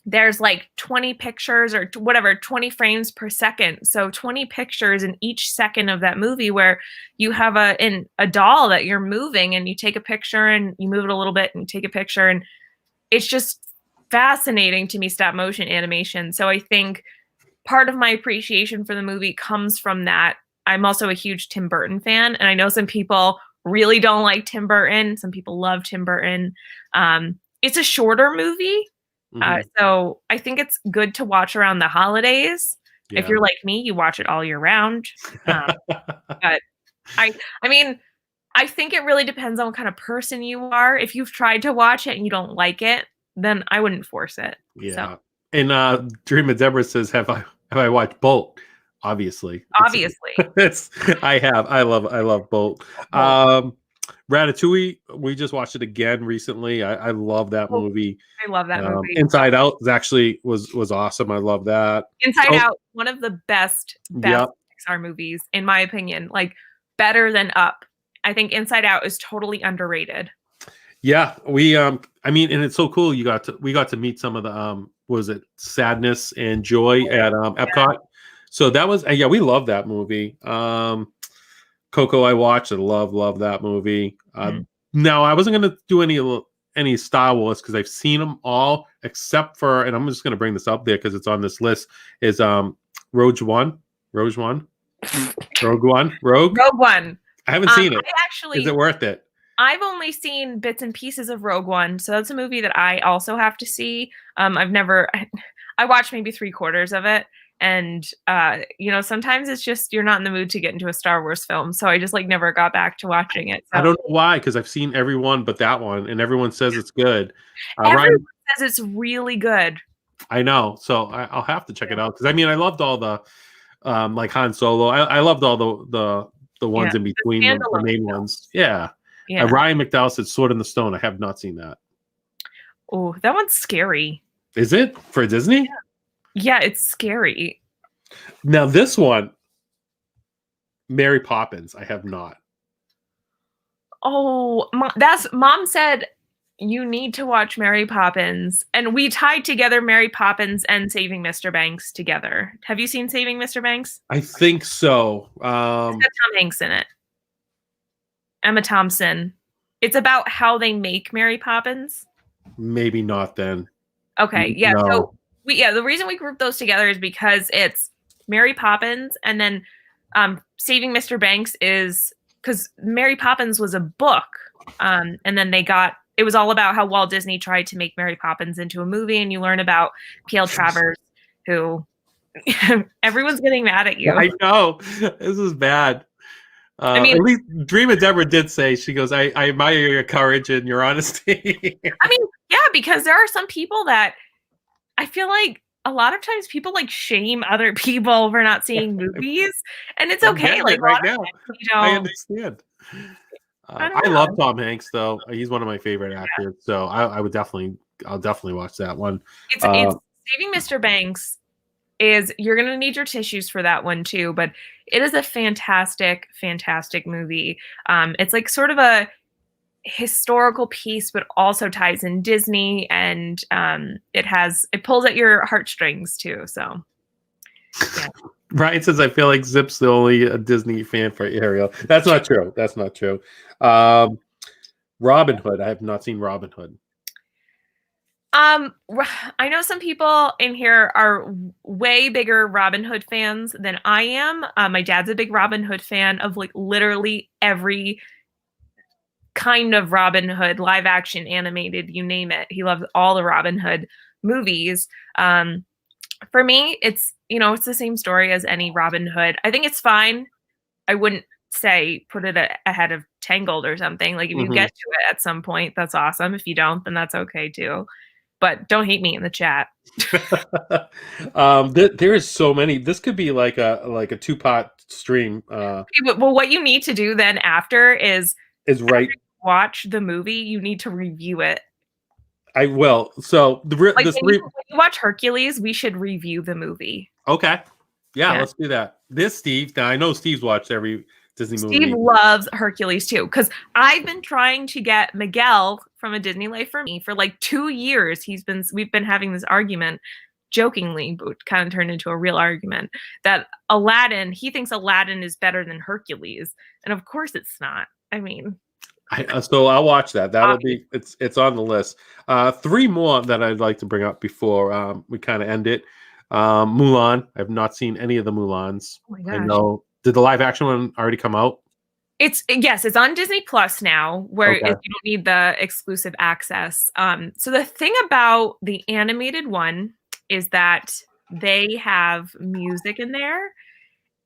there's like 20 pictures or whatever, 20 frames per second. So 20 pictures in each second of that movie where you have a doll that you're moving and you take a picture and you move it a little bit and you take a picture. And it's just fascinating to me, stop motion animation. So I think part of my appreciation for the movie comes from that. I'm also a huge Tim Burton fan, and I know some people really don't like Tim Burton. Some people love Tim Burton. It's a shorter movie, so I think it's good to watch around the holidays. Yeah. If you're like me, you watch it all year round. But I mean, I think it really depends on what kind of person you are. If you've tried to watch it and you don't like it, then I wouldn't force it. Yeah. So. And Dream of Deborah says, have I watched Bolt? Obviously. I have. I love Bolt. Ratatouille, we just watched it again recently. I love that movie. I love that movie. Inside Out was awesome. I love that. Inside Out, one of the best Pixar movies, in my opinion. Like better than Up. I think Inside Out is totally underrated. Yeah, we I mean, and it's so cool. We got to meet some of the what was it, Sadness and Joy at Epcot. Yeah. So that was we love that movie. Coco I watched. I love that movie. Now I wasn't gonna do any Star Wars because I've seen them all except for, and I'm just gonna bring this up there because it's on this list, is Rogue One. I haven't seen it. Is it worth it? I've only seen bits and pieces of Rogue One, so that's a movie that I also have to see. I watched maybe 3/4 of it, and sometimes it's just you're not in the mood to get into a Star Wars film, so I just like never got back to watching it. So. I don't know why, because I've seen everyone but that one, and everyone says it's good. Everyone says it's really good. I know, so I'll have to check it out because I mean I loved all the like Han Solo. I loved all the ones in between the main ones. Yeah. Yeah. Ryan McDowell said Sword in the Stone. I have not seen that. Oh, that one's scary. Is it for Disney? Yeah, it's scary. Now this one, Mary Poppins, I have not. Oh, Mom said you need to watch Mary Poppins, and we tied together Mary Poppins and Saving Mr. Banks together. Have you seen Saving Mr. Banks? I think so. It's got Tom Hanks in it. Emma Thompson. It's about how they make Mary Poppins. Maybe not then. Okay, yeah. No. So the reason we grouped those together is because it's Mary Poppins, and then Saving Mr. Banks is because Mary Poppins was a book, and then it was all about how Walt Disney tried to make Mary Poppins into a movie, and you learn about P.L. Travers, who everyone's getting mad at you. I know this is bad. I mean, at least Dream of Deborah did say, she goes, I admire your courage and your honesty. I mean, yeah, because there are some people that I feel like a lot of times people like shame other people for not seeing movies, and it's okay. Like right now, I understand. I love Tom Hanks though. He's one of my favorite actors, so I'll definitely watch that one. It's Saving Mr. Banks. You're going to need your tissues for that one too, but it is a fantastic movie. It's like sort of a historical piece, but also ties in Disney, and it pulls at your heartstrings too. So yeah. Ryan says, I feel like Zip's the only Disney fan for Ariel. That's not true. Robin Hood. I have not seen Robin Hood. I know some people in here are way bigger Robin Hood fans than I am. My dad's a big Robin Hood fan of like literally every kind of Robin Hood, live action, animated, you name it. He loves all the Robin Hood movies. For me, it's, you know, it's the same story as any Robin Hood. I think it's fine. I wouldn't say put it ahead of Tangled or something. Like if you get to it at some point, that's awesome. If you don't, then that's okay too. But don't hate me in the chat. There is so many. This could be like a two-part stream. Well, what you need to do then after is right. Watch the movie. You need to review it. I will. So when you watch Hercules, we should review the movie. Okay. Yeah, let's do that. This Steve. Now I know Steve's watched every Disney movie. Steve loves Hercules too, because I've been trying to get Miguel from A Disney Life for Me for like 2 years. We've been having this argument, jokingly, but kind of turned into a real argument, that he thinks Aladdin is better than Hercules, and of course it's not. I mean, so I'll watch that. That'll be it's on the list. 3 more that I'd like to bring up before we kind of end it. Mulan. I've not seen any of the Mulans. Oh my gosh. I know. Did the live action one already come out? It's on Disney Plus now, where you don't need the exclusive access. So the thing about the animated one is that they have music in there,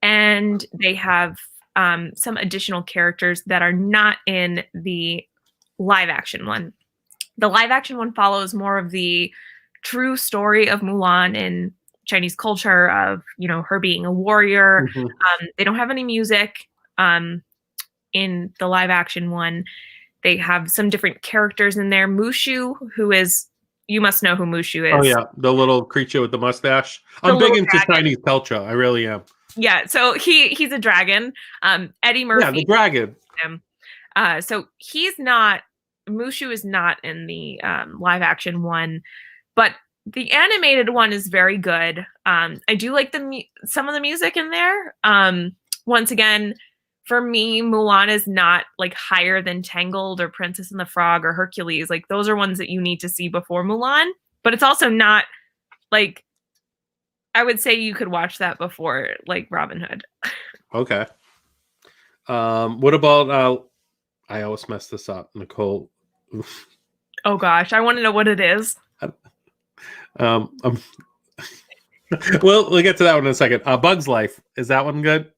and they have some additional characters that are not in the live action one. The live action one follows more of the true story of Mulan in Chinese culture, of, you know, her being a warrior. They don't have any music in the live action one. They have some different characters in there. Mushu, who is, you must know who Mushu is. Oh yeah, the little creature with the mustache. I'm big into Chinese culture. I really am. Yeah, so he's a dragon. Eddie Murphy. Yeah, the dragon. So Mushu is not in the live action one, but the animated one is very good. I do like some of the music in there. Once again, for me, Mulan is not like higher than Tangled or Princess and the Frog or Hercules. Like those are ones that you need to see before Mulan, but it's also not like, I would say you could watch that before like Robin Hood. Okay. What about I always mess this up, Nicole. Oh gosh, I want to know what it is. Well, we'll get to that one in a second. Bug's Life, is that one good?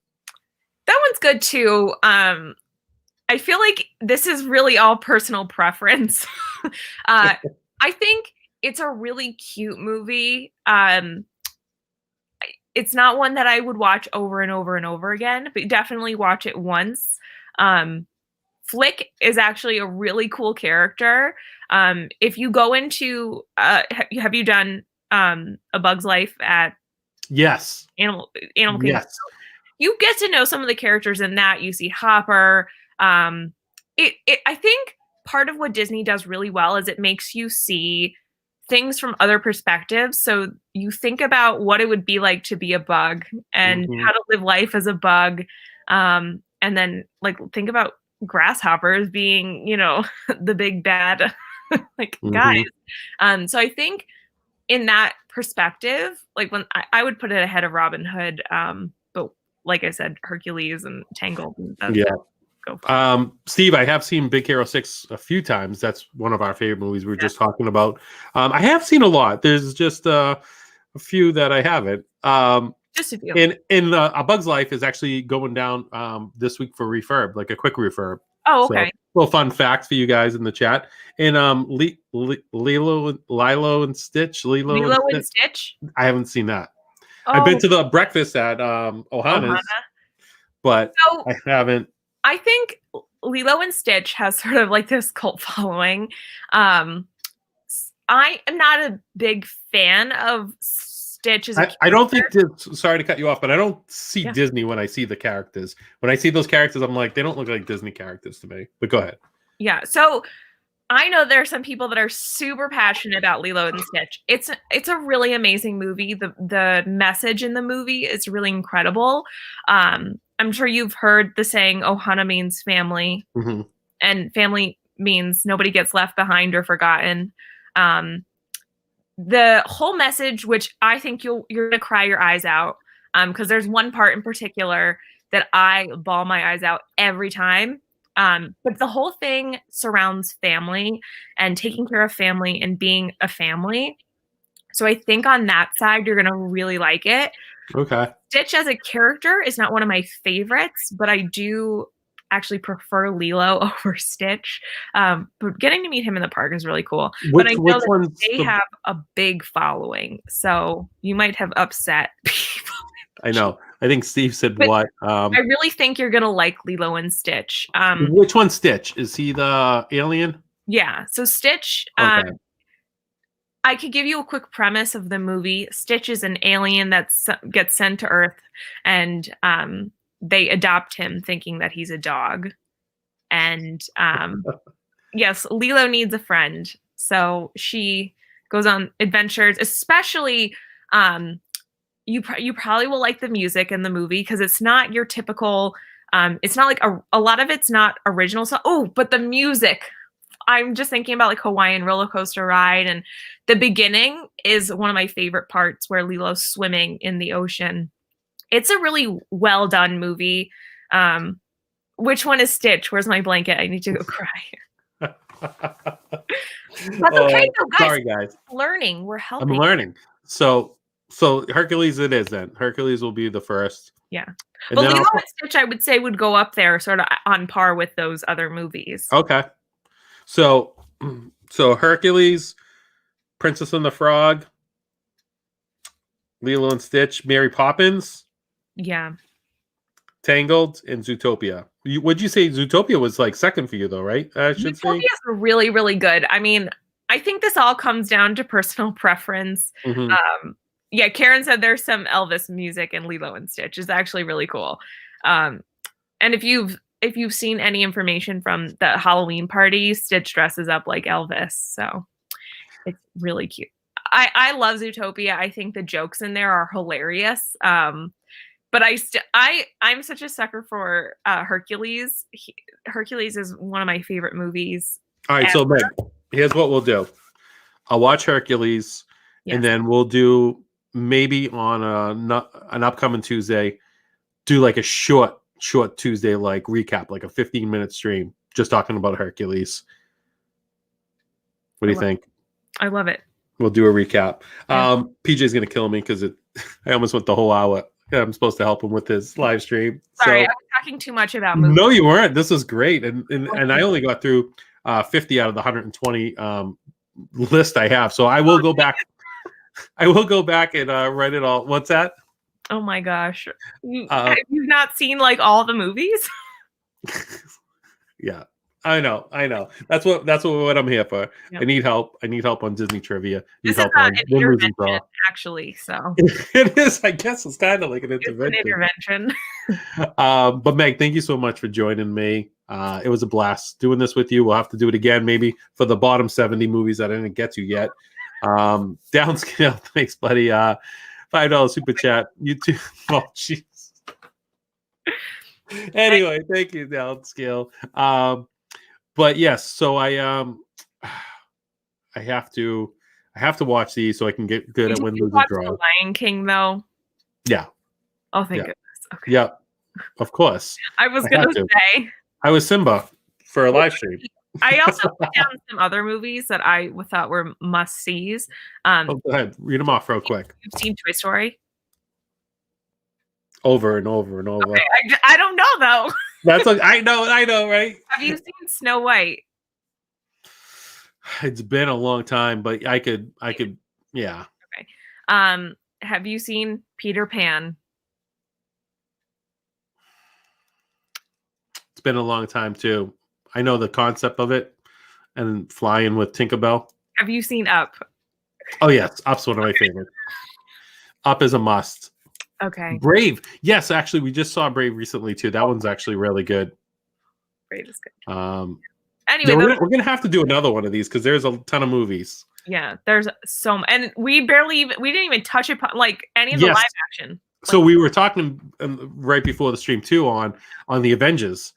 That one's good too. I feel like this is really all personal preference. I think it's a really cute movie. It's not one that I would watch over and over and over again, but definitely watch it once. Flick is actually a really cool character. If you go into, have you done A Bug's Life at Animal Kingdom? Yes. You get to know some of the characters in that. You see Hopper. I think part of what Disney does really well is it makes you see things from other perspectives. So you think about what it would be like to be a bug and how to live life as a bug. And then like think about grasshoppers being, you know, the big bad guys. So I think in that perspective, like when I would put it ahead of Robin Hood, but like I said, Hercules and Tangled. Go for it. Steve, I have seen Big Hero 6 a few times. That's one of our favorite movies we were just talking about. I have seen a lot. There's just a few that I haven't. Just a few. In A Bug's Life is actually going down this week for refurb, like a quick refurb. Oh, okay. So, little fun facts for you guys in the chat. And Lilo and Stitch. Lilo and Stitch. I haven't seen that. Oh. I've been to the breakfast at Ohana's, but I haven't. I think Lilo and Stitch has sort of like this cult following. I am not a big fan of Stitch as a I don't think sorry to cut you off, but I don't see Disney when I see the characters. When I see those characters, I'm like, they don't look like Disney characters to me. But go ahead. Yeah. So I know there are some people that are super passionate about Lilo and Stitch. It's a really amazing movie. The message in the movie is really incredible. I'm sure you've heard the saying, Ohana means family. And family means nobody gets left behind or forgotten. the whole message, which I think you're gonna cry your eyes out, because there's one part in particular that I bawl my eyes out every time. But the whole thing surrounds family and taking care of family and being a family. So I think on that side, you're gonna really like it. Okay. Stitch as a character is not one of my favorites, but I do actually prefer Lilo over Stitch. But getting to meet him in the park is really cool. But I know that they have a big following, so you might have upset people. I know. I think Steve said what? I really think you're gonna like Lilo and Stitch. Which one's Stitch? Is he the alien? Yeah. So Stitch. Okay. I could give you a quick premise of the movie. Stitch is an alien that gets sent to Earth, and they adopt him thinking that he's a dog. And yes, Lilo needs a friend. So she goes on adventures, especially you probably will like the music in the movie because it's not your typical, it's not like a lot of it's not original. So, but the music, I'm just thinking about like Hawaiian roller coaster ride, and the beginning is one of my favorite parts where Lilo's swimming in the ocean. It's a really well done movie. Which one is Stitch? Where's my blanket? I need to go cry. That's okay, though, guys. Sorry, guys. Learning, we're helping. I'm learning. So Hercules it is then. Hercules will be the first. Yeah. And But Lilo and Stitch, I would say, would go up there sort of on par with those other movies. Okay. So Hercules, Princess and the Frog, Lilo and Stitch, Mary Poppins. Yeah. Tangled, and Zootopia. Would you say Zootopia was like second for you though, right? I should say. Zootopia is really, really good. I mean, I think this all comes down to personal preference. Mm-hmm. Yeah, Karen said there's some Elvis music in Lilo and Stitch. It's actually really cool. And if you've seen any information from the Halloween party, Stitch dresses up like Elvis, so it's really cute. I love Zootopia. I think the jokes in there are hilarious. But I'm such a sucker for Hercules. Hercules is one of my favorite movies. All right, so Meg, here's what we'll do. I'll watch Hercules, and then we'll do maybe on an upcoming Tuesday, do like a short Tuesday like recap, like a 15-minute stream, just talking about Hercules. What do you think? I love it. We'll do a recap. Yeah. PJ's gonna kill me because I almost went the whole hour. I'm supposed to help him with his live stream. Sorry, I was talking too much about movies. No, you weren't. This was great, and I only got through 50 out of the 120 list I have. So I will go back. I will go back and write it all. What's that? Oh my gosh, have you not seen like all the movies? Yeah, I know. That's what I'm here for. Yep. I need help. I need help on Disney trivia. This is an intervention, actually. So it is. I guess it's kind of like an intervention. But Meg, thank you so much for joining me. It was a blast doing this with you. We'll have to do it again, maybe for the bottom 70 movies that I didn't get to yet. Downscale, thanks, buddy. $5 super chat. You too. Oh, jeez. Anyway, thank you, Downscale. But yes, so I have to watch these so I can get good at win, lose, or draw. The Lion King, though. Yeah. Oh, thank goodness. Okay. Yeah, of course. I was gonna say I was Simba for a live stream. I also put down some other movies that I thought were must sees. Go ahead, read them off real quick. You've seen Toy Story? Over and over and over. Okay, I don't know though. That's like I know, right? Have you seen Snow White? It's been a long time, but I could, yeah. Okay. Have you seen Peter Pan? It's been a long time too. I know the concept of it, and flying with Tinkerbell. Have you seen Up? Oh yes, Up's one of my favorites. Up is a must. Okay. Brave. Yes, actually, we just saw Brave recently too. That one's actually really good. Brave is good. Anyway, we're gonna have to do another one of these because there's a ton of movies. Yeah, there's so and we didn't even touch upon like any of the live action. So we were talking right before the stream too on the Avengers,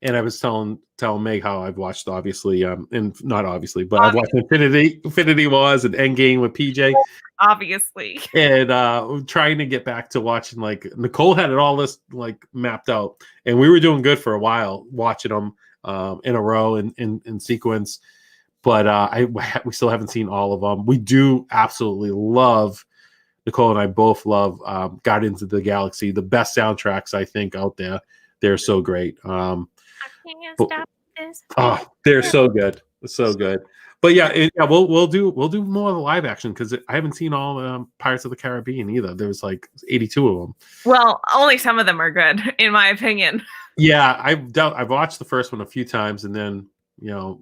And I was telling Meg how I've watched, obviously, and not obviously, but I've watched Infinity Wars and Endgame with PJ. Obviously. And trying to get back to watching, like, Nicole had it all this like mapped out, and we were doing good for a while watching them in a row in sequence. But we still haven't seen all of them. We do absolutely love, Nicole and I both love Guardians of the Galaxy, the best soundtracks I think out there. They're so great. I can't stop this. Oh, they're so good, so good. But yeah, we'll do more of the live action, because I haven't seen all Pirates of the Caribbean either. There's like 82 of them. Well, only some of them are good, in my opinion. Yeah, I've watched the first one a few times, and then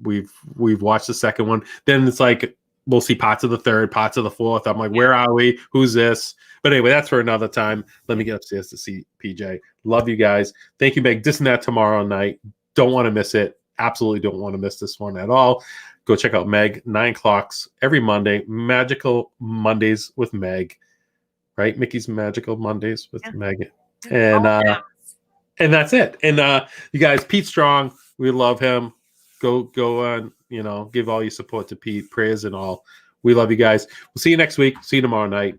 we've watched the second one. Then it's like we'll see parts of the third, parts of the fourth. I'm like, where are we? Who's this? But anyway, that's for another time. Let me get upstairs to see PJ. Love you guys. Thank you, Meg. This and that tomorrow night. Don't want to miss it. Absolutely don't want to miss this one at all. Go check out Meg, 9 o'clock every Monday. Magical Mondays with Meg, right? Mickey's Magical Mondays with Meg, and that's it. And you guys, Pete Strong, we love him. Go on, give all your support to Pete, prayers and all. We love you guys. We'll see you next week. See you tomorrow night.